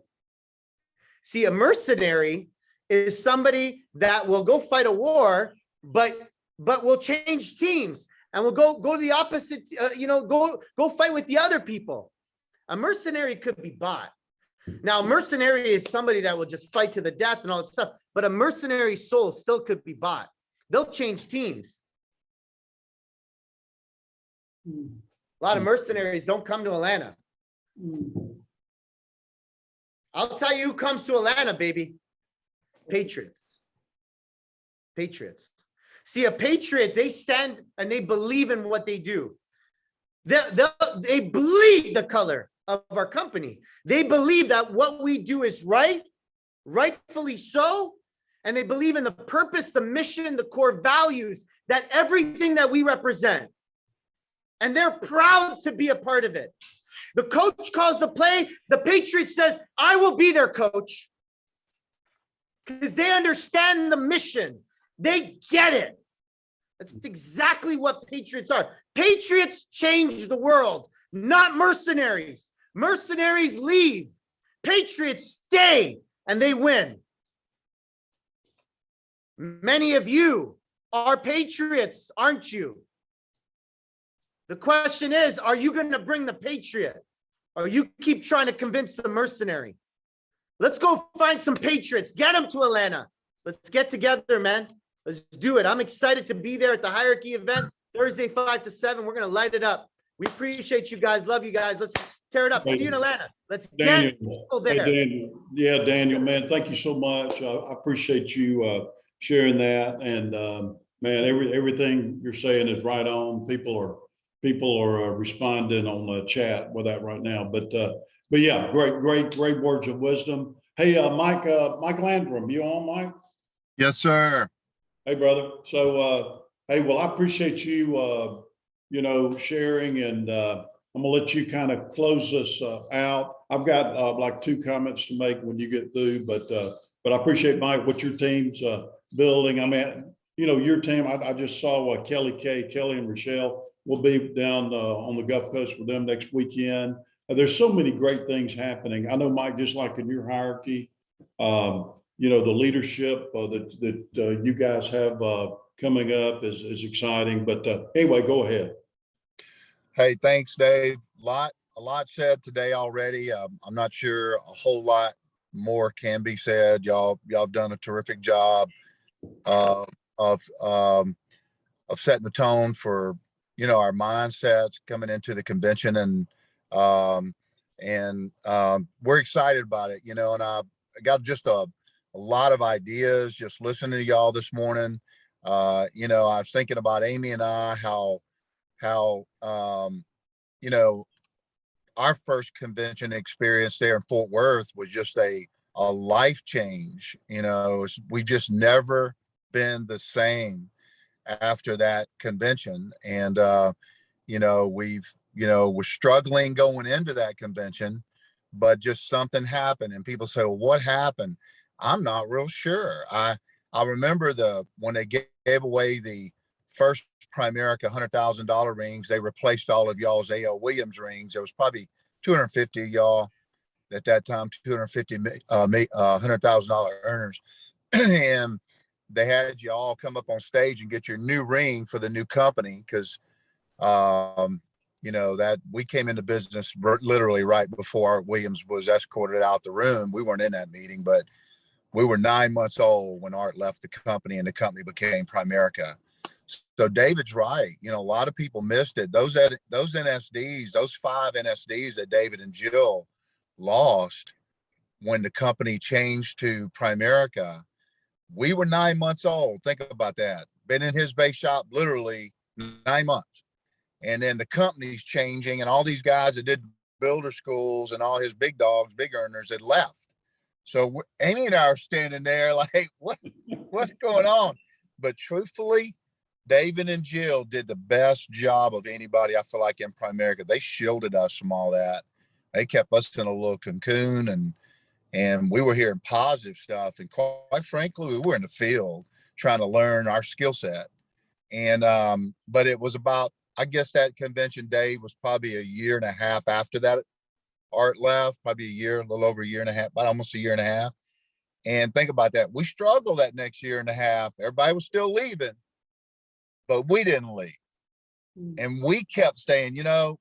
See, a mercenary is somebody that will go fight a war, but will change teams and will go to the opposite, go fight with the other people. A mercenary could be bought. Now, a mercenary is somebody that will just fight to the death and all that stuff, but a mercenary soul still could be bought. They'll change teams. A lot of mercenaries don't come to Atlanta. I'll tell you who comes to Atlanta, baby. Patriots. Patriots. See, a patriot, they stand and they believe in what they do. They bleed the color of our company. They believe that what we do is right, rightfully so, and they believe in the purpose, the mission, the core values, that everything that we represent. And they're proud to be a part of it. The coach calls the play. The Patriot says, I will be their coach. Because they understand the mission. They get it. That's exactly what patriots are. Patriots change the world, not mercenaries. Mercenaries leave. Patriots stay and they win. Many of you are patriots, aren't you? The question is, are you going to bring the patriot? Or you keep trying to convince the mercenary? Let's go find some patriots. Get them to Atlanta. Let's get together, man. Let's do it. I'm excited to be there at the Hierarchy event, Thursday, 5 to 7. We're going to light it up. We appreciate you guys. Love you guys. Let's tear it up. See you in Atlanta. Let's get people there. Hey, Daniel. Yeah, Daniel, man, thank you so much. I appreciate you sharing that. And man, everything you're saying is right on. People are responding on the chat with that right now. But yeah, great words of wisdom. Hey, Mike Landrum, you on, Mike? Yes, sir. Hey, brother. So, hey, well, I appreciate you, sharing, and I'm gonna let you kind of close this out. I've got like 2 comments to make when you get through, but I appreciate, Mike, what your team's building. I mean, your team. I just saw Kelly and Rochelle will be down on the Gulf Coast with them next weekend. There's so many great things happening. I know, Mike, just like in your hierarchy, the leadership that you guys have coming up is exciting. But anyway, go ahead. Hey, thanks, Dave. A lot said today already. I'm not sure a whole lot more can be said. Y'all have done a terrific job of setting the tone for our mindsets coming into the convention, and we're excited about it. And I got just a lot of ideas just listening to y'all this morning. I was thinking about Amy and I, how our first convention experience there in Fort Worth was just a life change. We've just never been the same after that convention. And, we're struggling going into that convention, but just something happened and people say, well, what happened? I'm not real sure. I remember when they gave away the first Primerica $100,000 rings, they replaced all of y'all's A.L. Williams rings. There was probably 250 of y'all at that time, 250 $100,000 earners. And they had you all come up on stage and get your new ring for the new company. Cause, that we came into business literally right before Art Williams was escorted out the room. We weren't in that meeting, but we were 9 months old when Art left the company and the company became Primerica. So David's right. You know, a lot of people missed it. Those NSDs, those 5 NSDs that David and Jill lost when the company changed to Primerica, we were 9 months old. Think about that. Been in his base shop literally 9 months. And then the company's changing, and all these guys that did builder schools and all his big dogs, big earners had left. So Amy and I are standing there like, what's going on? But truthfully, David and Jill did the best job of anybody, I feel like, in Primerica. They shielded us from all that. They kept us in a little cocoon, and we were hearing positive stuff. And quite frankly, we were in the field trying to learn our skill set. And but it was about, I guess that convention, Dave, was probably a year and a half after that Art left, probably a year, a little over a year and a half, about almost a year and a half. And think about that. We struggled that next year and a half. Everybody was still leaving, but we didn't leave. And we kept staying, you know,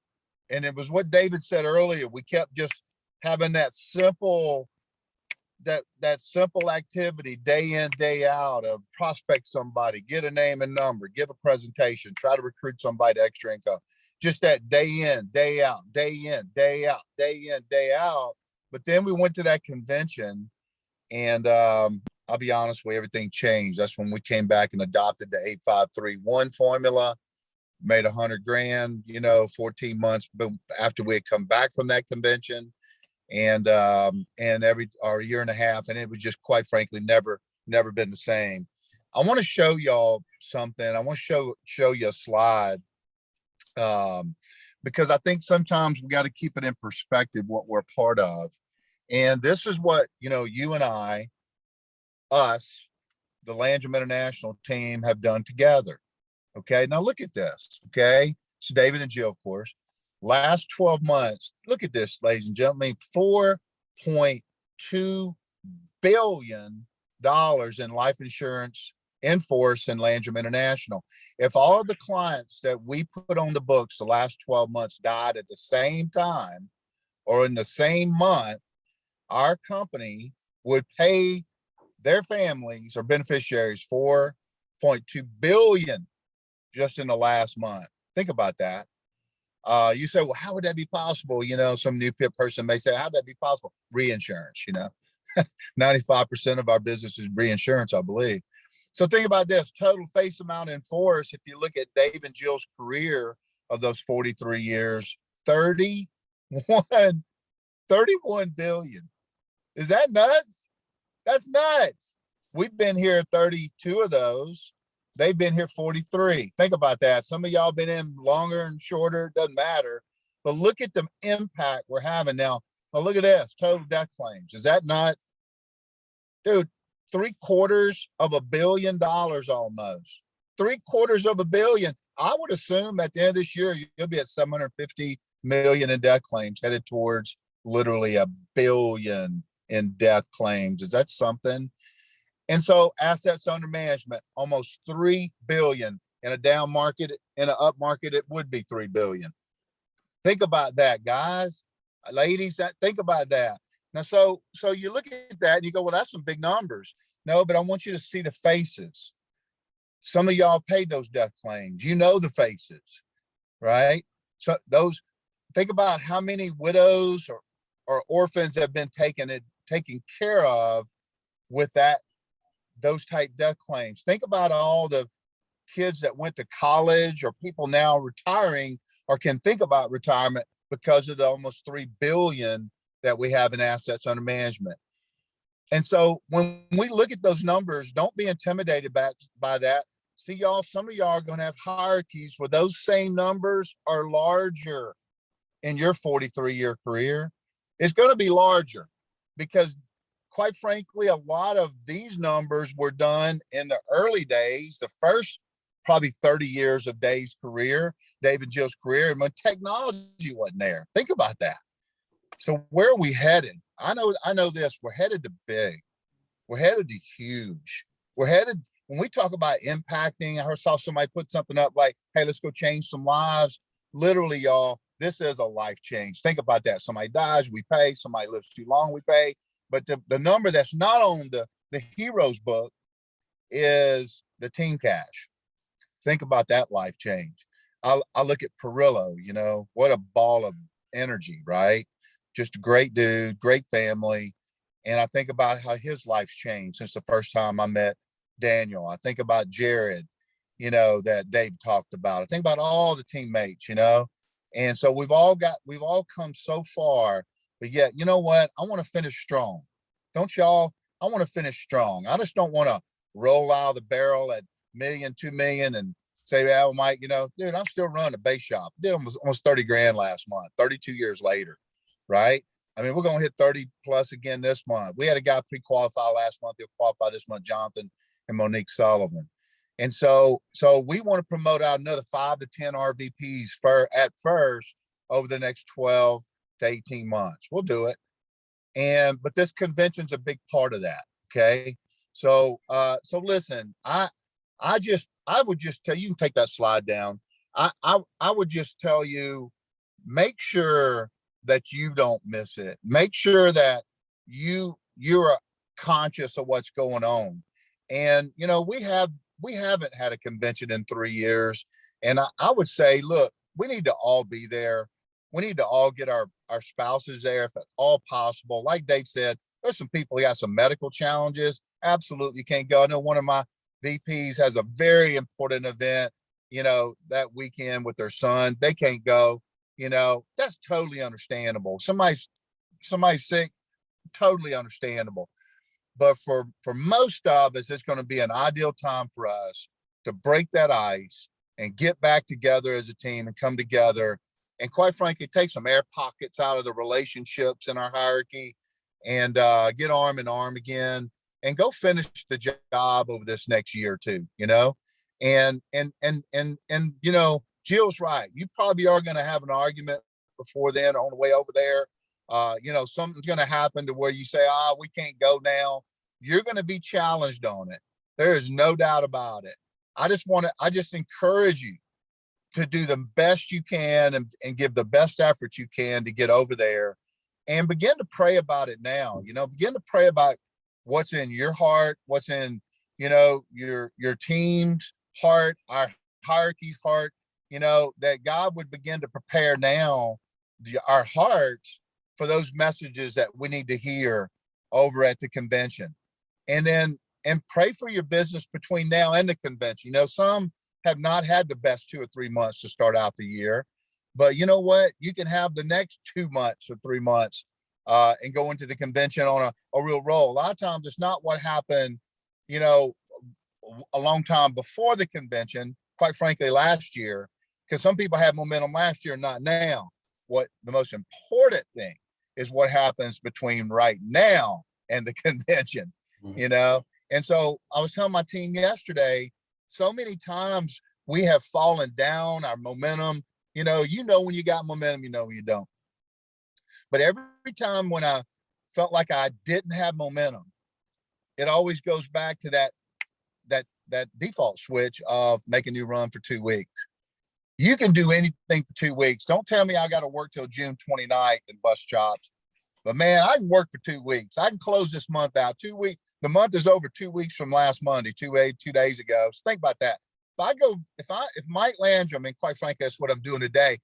and it was what David said earlier. We kept just having that simple activity day in, day out of prospect somebody, get a name and number, give a presentation, try to recruit somebody to extra income. Just that day in, day out, day in, day out, day in, day out. But then we went to that convention, and I'll be honest with you, everything changed. That's when we came back and adopted the 8531 formula, made 100 grand, you know, 14 months after we had come back from that convention. And our year and a half, and it was just, quite frankly, never been the same. I want to show y'all something. I want to show you a slide, because I think sometimes we got to keep it in perspective what we're part of. And this is what, you know, you and us, the Landrum International team, have done together. Okay, now look at this. Okay, so David and Jill, of course. Last 12 months, look at this, ladies and gentlemen, $4.2 billion in life insurance in force in Landrum International. If all the clients that we put on the books the last 12 months died at the same time or in the same month, our company would pay their families or beneficiaries $4.2 billion just in the last month. Think about that. You say, well, how would that be possible? You know, some new person may say, how'd that be possible? Reinsurance, you know, 95% of our business is reinsurance, I believe. So think about this total face amount in force. If you look at Dave and Jill's career of those 43 years, 31 billion. Is that nuts? That's nuts. We've been here 32 of those. They've been here 43. Think about that. Some of y'all been in longer and shorter, doesn't matter. But look at the impact we're having now. Now look at this, total death claims. Is that not, dude, $750 million almost. $750 million. I would assume at the end of this year, you'll be at 750 million in death claims, headed towards literally $1 billion in death claims. Is that something? And so assets under management, almost 3 billion. In a down market, in an up market, it would be 3 billion. Think about that, guys, ladies, think about that. Now, so you look at that and you go, well, that's some big numbers. No, but I want you to see the faces. Some of y'all paid those death claims. You know the faces, right? So think about how many widows or orphans have been taken care of with those type death claims. Think about all the kids that went to college or people now retiring or can think about retirement because of the almost 3 billion that we have in assets under management. And so when we look at those numbers, don't be intimidated by that. See, y'all, some of y'all are going to have hierarchies where those same numbers are larger in your 43-year career. It's going to be larger because, quite frankly, a lot of these numbers were done in the early days, the first probably 30 years of Dave's career, Dave and Jill's career, and when technology wasn't there. Think about that. So where are we headed? I know this. We're headed to big. We're headed to huge. We're headed, when we talk about impacting, I saw somebody put something up like, hey, let's go change some lives. Literally, y'all, this is a life change. Think about that. Somebody dies, we pay. Somebody lives too long, we pay. But the number that's not on the Heroes book is the team cash. Think about that life change. I look at Perillo, what a ball of energy, right? Just a great dude, great family. And I think about how his life's changed since the first time I met Daniel. I think about Jared, that Dave talked about. I think about all the teammates, and so we've all come so far, but yet, you know what? I want to finish strong. Don't y'all? I want to finish strong. I just don't want to roll out of the barrel at million, 2 million and say, well, Mike, dude, I'm still running a base shop. Did almost 30 grand last month, 32 years later, right? I mean, we're going to hit 30 plus again this month. We had a guy pre-qualify last month. He'll qualify this month, Jonathan and Monique Sullivan. And so we want to promote out another 5 to 10 RVPs at first over the next 12 to 18 months. We'll do it. But this convention's a big part of that. Okay. So listen, I would just tell you, can take that slide down. I would just tell you, make sure that you don't miss it. Make sure that you're conscious of what's going on. And, we haven't had a convention in 3 years. And I would say, look, we need to all be there. We need to all get our spouses there if at all possible. Like Dave said, there's some people who got some medical challenges. Absolutely can't go. I know one of my VPs has a very important event, that weekend with their son. They can't go. That's totally understandable. Somebody's sick, totally understandable. But for most of us, it's going to be an ideal time for us to break that ice and get back together as a team and come together. And quite frankly, take some air pockets out of the relationships in our hierarchy and get arm in arm again and go finish the job over this next year or two, and Jill's right. You probably are going to have an argument before then on the way over there. Something's going to happen to where you say, we can't go now. You're going to be challenged on it. There is no doubt about it. I just encourage you to do the best you can and give the best effort you can to get over there and begin to pray about it now. Begin to pray about what's in your heart, what's in, your team's heart, our hierarchy's heart, that God would begin to prepare now our hearts for those messages that we need to hear over at the convention. And pray for your business between now and the convention. Some have not had the best 2 or 3 months to start out the year, but you know what? You can have the next 2 months or 3 months and go into the convention on a real roll. A lot of times it's not what happened, a long time before the convention, quite frankly, last year, because some people had momentum last year, not now. What the most important thing is what happens between right now and the convention, And so I was telling my team yesterday, so many times we have fallen down our momentum. When you got momentum, when you don't. But every time when I felt like I didn't have momentum, it always goes back to that default switch of make a new run for 2 weeks. You can do anything for 2 weeks. Don't tell me I got to work till June 29th and bust chops. But man, I can work for 2 weeks. I can close this month out. 2 weeks. The month is over 2 weeks from last Monday, 2 days ago. So think about that. If Mike Landrum, and quite frankly, that's what I'm doing today.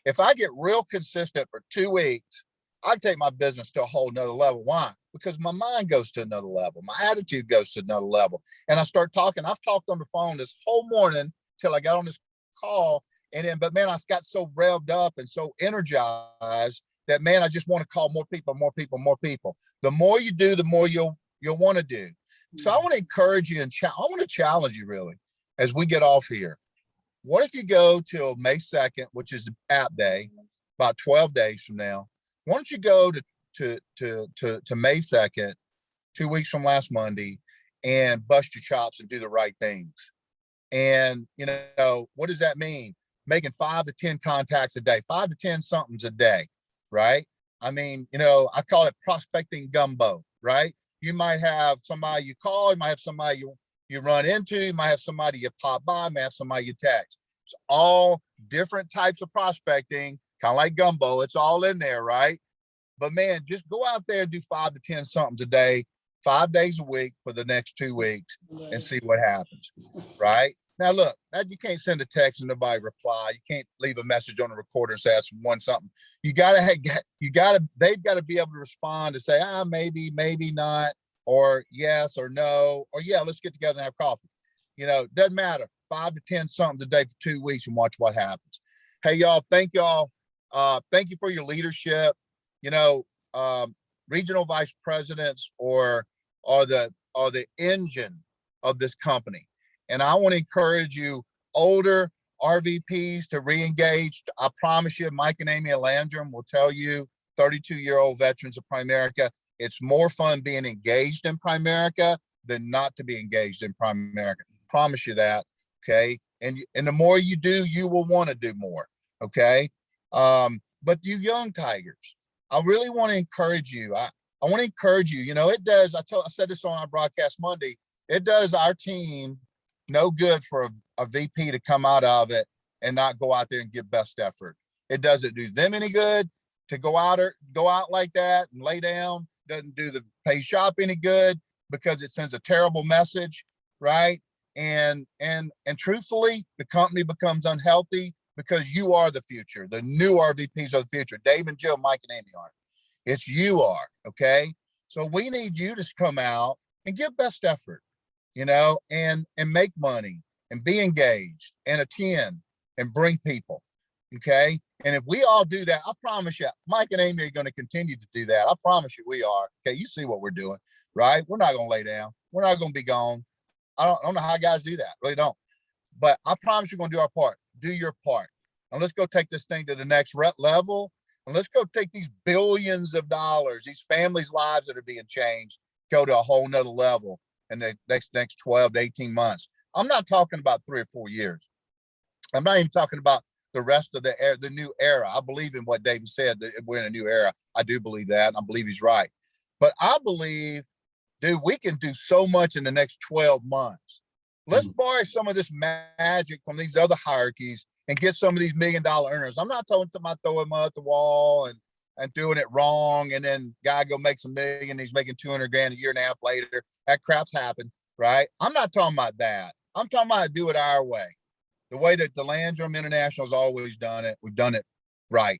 If I get real consistent for 2 weeks, I take my business to a whole nother level. Why? Because my mind goes to another level. My attitude goes to another level. And I start talking. I've talked on the phone this whole morning till I got on this call. But man, I got so revved up and so energized that, man, I just want to call more people. The more you do, the more you'll want to do. So I want to encourage you and I want to challenge you really as we get off here. What if you go till May 2nd, which is the app day, about 12 days from now? Why don't you go to May 2nd, 2 weeks from last Monday, and bust your chops and do the right things? And, what does that mean? Making 5 to 10 contacts a day, 5 to 10 somethings a day, right? I mean, I call it prospecting gumbo, right? You might have somebody you call, you might have somebody you run into, you might have somebody you pop by, you might have somebody you text. It's all different types of prospecting, kind of like gumbo. It's all in there, right? But man, just go out there and do 5 to 10 somethings a day, 5 days a week for the next 2 weeks and see what happens, right? Now look, that you can't send a text and nobody reply. You can't leave a message on the recorder and say I want something. You gotta they've got to be able to respond to say, maybe, maybe not, or yes or no, or yeah, let's get together and have coffee. You know, doesn't matter. 5 to 10 something a day for 2 weeks and watch what happens. Hey y'all, thank y'all. Thank you for your leadership. You know, regional vice presidents are the engine of this company. And I want to encourage you, older RVPs, to re-engage. I promise you, Mike and Amy Landrum will tell you, 32-year-old veterans of Primerica, it's more fun being engaged in Primerica than not to be engaged in Primerica. Promise you that. Okay. And the more you do, you will want to do more. Okay. But you young Tigers, I really want to encourage you. I want to encourage you. You know, it does. I said this on our broadcast Monday. It does our team no good for a VP to come out of it and not go out there and give best effort. It doesn't do them any good to go out like that and lay down. Doesn't do the pay shop any good because it sends a terrible message, right? And truthfully, the company becomes unhealthy because you are the future. The new RVPs are the future. Dave and Jill, Mike and Amy aren't. It's you are, okay? So we need you to come out and give best effort, you know, and make money and be engaged and attend and bring people, okay? And if we all do that, I promise you, Mike and Amy are going to continue to do that. I promise you we are. Okay, you see what we're doing, right? We're not going to lay down. We're not going to be gone. I don't know how guys do that. Really don't. But I promise you're going to do our part. Do your part. And let's go take this thing to the next level. And let's go take these billions of dollars, these families' lives that are being changed, go to a whole nother level in the next 12 to 18 months. I'm not talking about 3 or 4 years. I'm not even talking about the rest of the new era. I believe in what David said, that we're in a new era. I do believe that. And I believe he's right. But I believe, dude, we can do so much in the next 12 months. Let's borrow some of this magic from these other hierarchies and get some of these $1 million earners. I'm not talking about throwing them at the wall and doing it wrong. And then guy go make some million. He's making 200 grand a year and a half later. That crap's happened, right? I'm not talking about that. I'm talking about do it our way. The way that the Landrum International has always done it. We've done it right.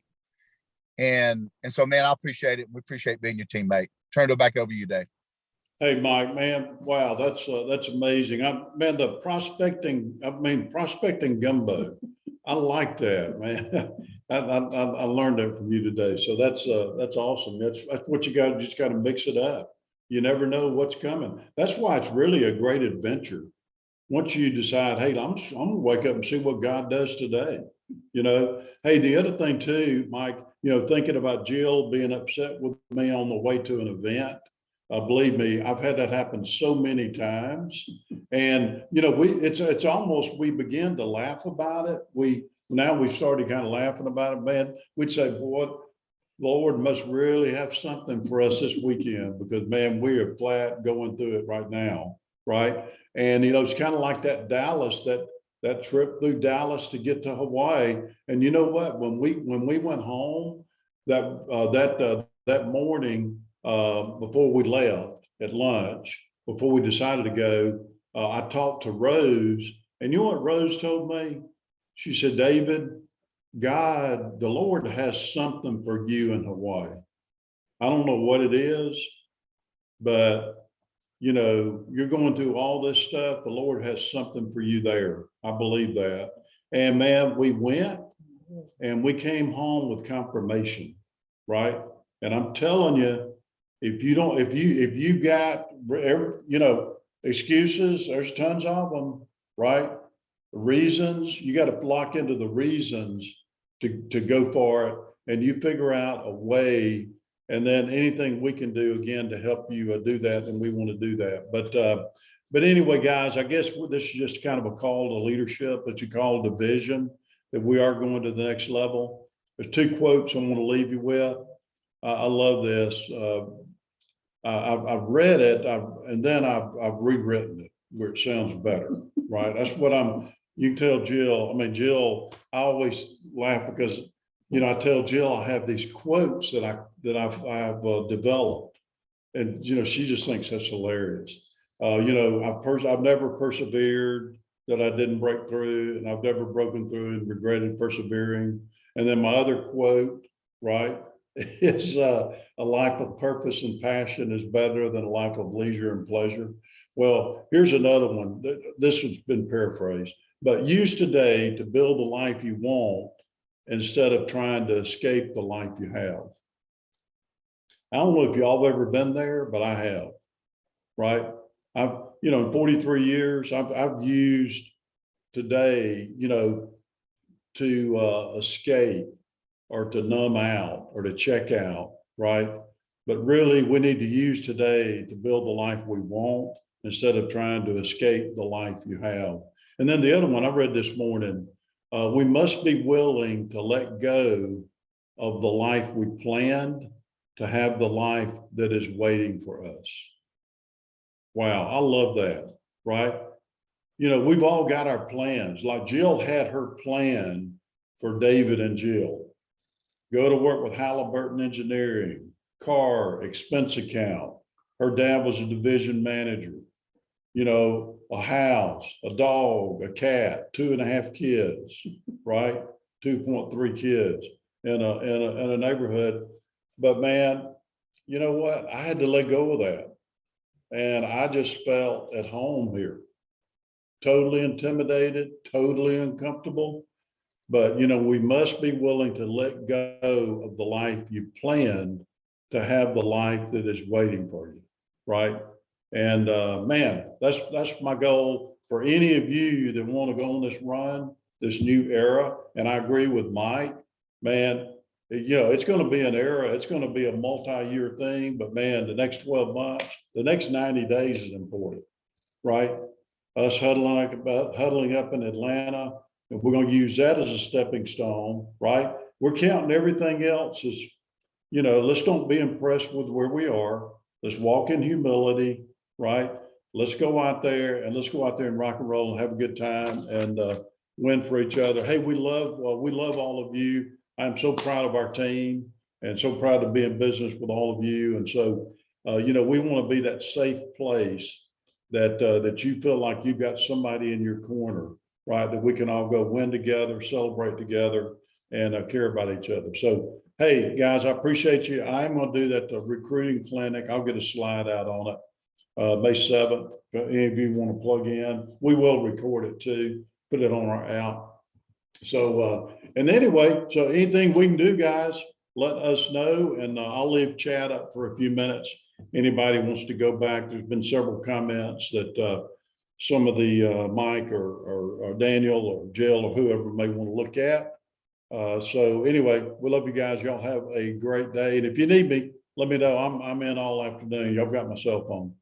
And so, man, I appreciate it. We appreciate being your teammate. Turn it back over to you, Dave. Hey, Mike, man, wow, that's amazing. Man, the prospecting gumbo. I like that, man. I learned that from you today. So that's awesome. That's what you got. Just got to mix it up. You never know what's coming. That's why it's really a great adventure. Once you decide, hey, I'm gonna wake up and see what God does today. You know, hey, the other thing too, Mike, you know, thinking about Jill being upset with me on the way to an event. Believe me, I've had that happen so many times. And, you know, it's almost, we begin to laugh about it. Now we've started kind of laughing about it, man. We'd say, boy, Lord must really have something for us this weekend because, man, we are flat going through it right now, right? And, you know, it's kind of like that Dallas, that trip through Dallas to get to Hawaii. And you know what? When we went home that morning, before we left at lunch, before we decided to go, I talked to Rose, and you know what Rose told me? She said, David, God, the Lord has something for you in Hawaii. I don't know what it is, but you know, you're going through all this stuff. The Lord has something for you there. I believe that. And man, we went and we came home with confirmation, right? And I'm telling you, if you got, you know, excuses, there's tons of them, right? Reasons, you got to lock into the reasons to go for it, and you figure out a way, and then anything we can do again to help you do that, and we want to do that. But anyway, guys, I guess this is just kind of a call to leadership, that you call to vision, that we are going to the next level. There's 2 quotes I want to leave you with. I love this. I've read it, and then I've rewritten it where it sounds better, right? That's what you can tell Jill. I mean, Jill, I always laugh because, you know, I tell Jill I have these quotes that I've developed, and you know, she just thinks that's hilarious. You know, I've never persevered. that I didn't break through, and I've never broken through and regretted persevering. And then my other quote, right, is a life of purpose and passion is better than a life of leisure and pleasure. Well, here's another one. This has been paraphrased, but use today to build the life you want instead of trying to escape the life you have. I don't know if y'all have ever been there, but I have, right? I've, in 43 years, I've used today, to escape or to numb out or to check out, right? But really, we need to use today to build the life we want instead of trying to escape the life you have. And then the other one I read this morning, we must be willing to let go of the life we planned to have the life that is waiting for us. Wow, I love that, right? We've all got our plans. Like Jill had her plan for David and Jill. Go to work with Halliburton Engineering, car, expense account. Her dad was a division manager. A house, a dog, a cat, 2.5 kids, right? 2.3 kids in a neighborhood. But man, you know what? I had to let go of that. And I just felt at home here. Totally intimidated, totally uncomfortable. But, we must be willing to let go of the life you planned to have the life that is waiting for you, right? And man, that's my goal for any of you that want to go on this run, this new era. And I agree with Mike, man, it's going to be an era. It's going to be a multi-year thing, but man, the next 12 months, the next 90 days is important, right? Us huddling up in Atlanta, and we're going to use that as a stepping stone, right? We're counting everything else as, let's don't be impressed with where we are. Let's walk in humility, right? Let's go out there and rock and roll and have a good time and win for each other. Hey, we love all of you. I'm so proud of our team and so proud to be in business with all of you. And so, we want to be that safe place that you feel like you've got somebody in your corner, right? That we can all go win together, celebrate together, and care about each other. So, hey, guys, I appreciate you. I'm going to do that recruiting clinic. I'll get a slide out on it, May 7th. If any of you want to plug in, we will record it too, put it on our app. So, and anyway, so anything we can do, guys, let us know. And I'll leave chat up for a few minutes. Anybody wants to go back, there's been several comments that some of the Mike or Daniel or Jill or whoever may want to look at. So anyway, we love you guys. Y'all have a great day. And if you need me, let me know. I'm in all afternoon. Y'all got my cell phone.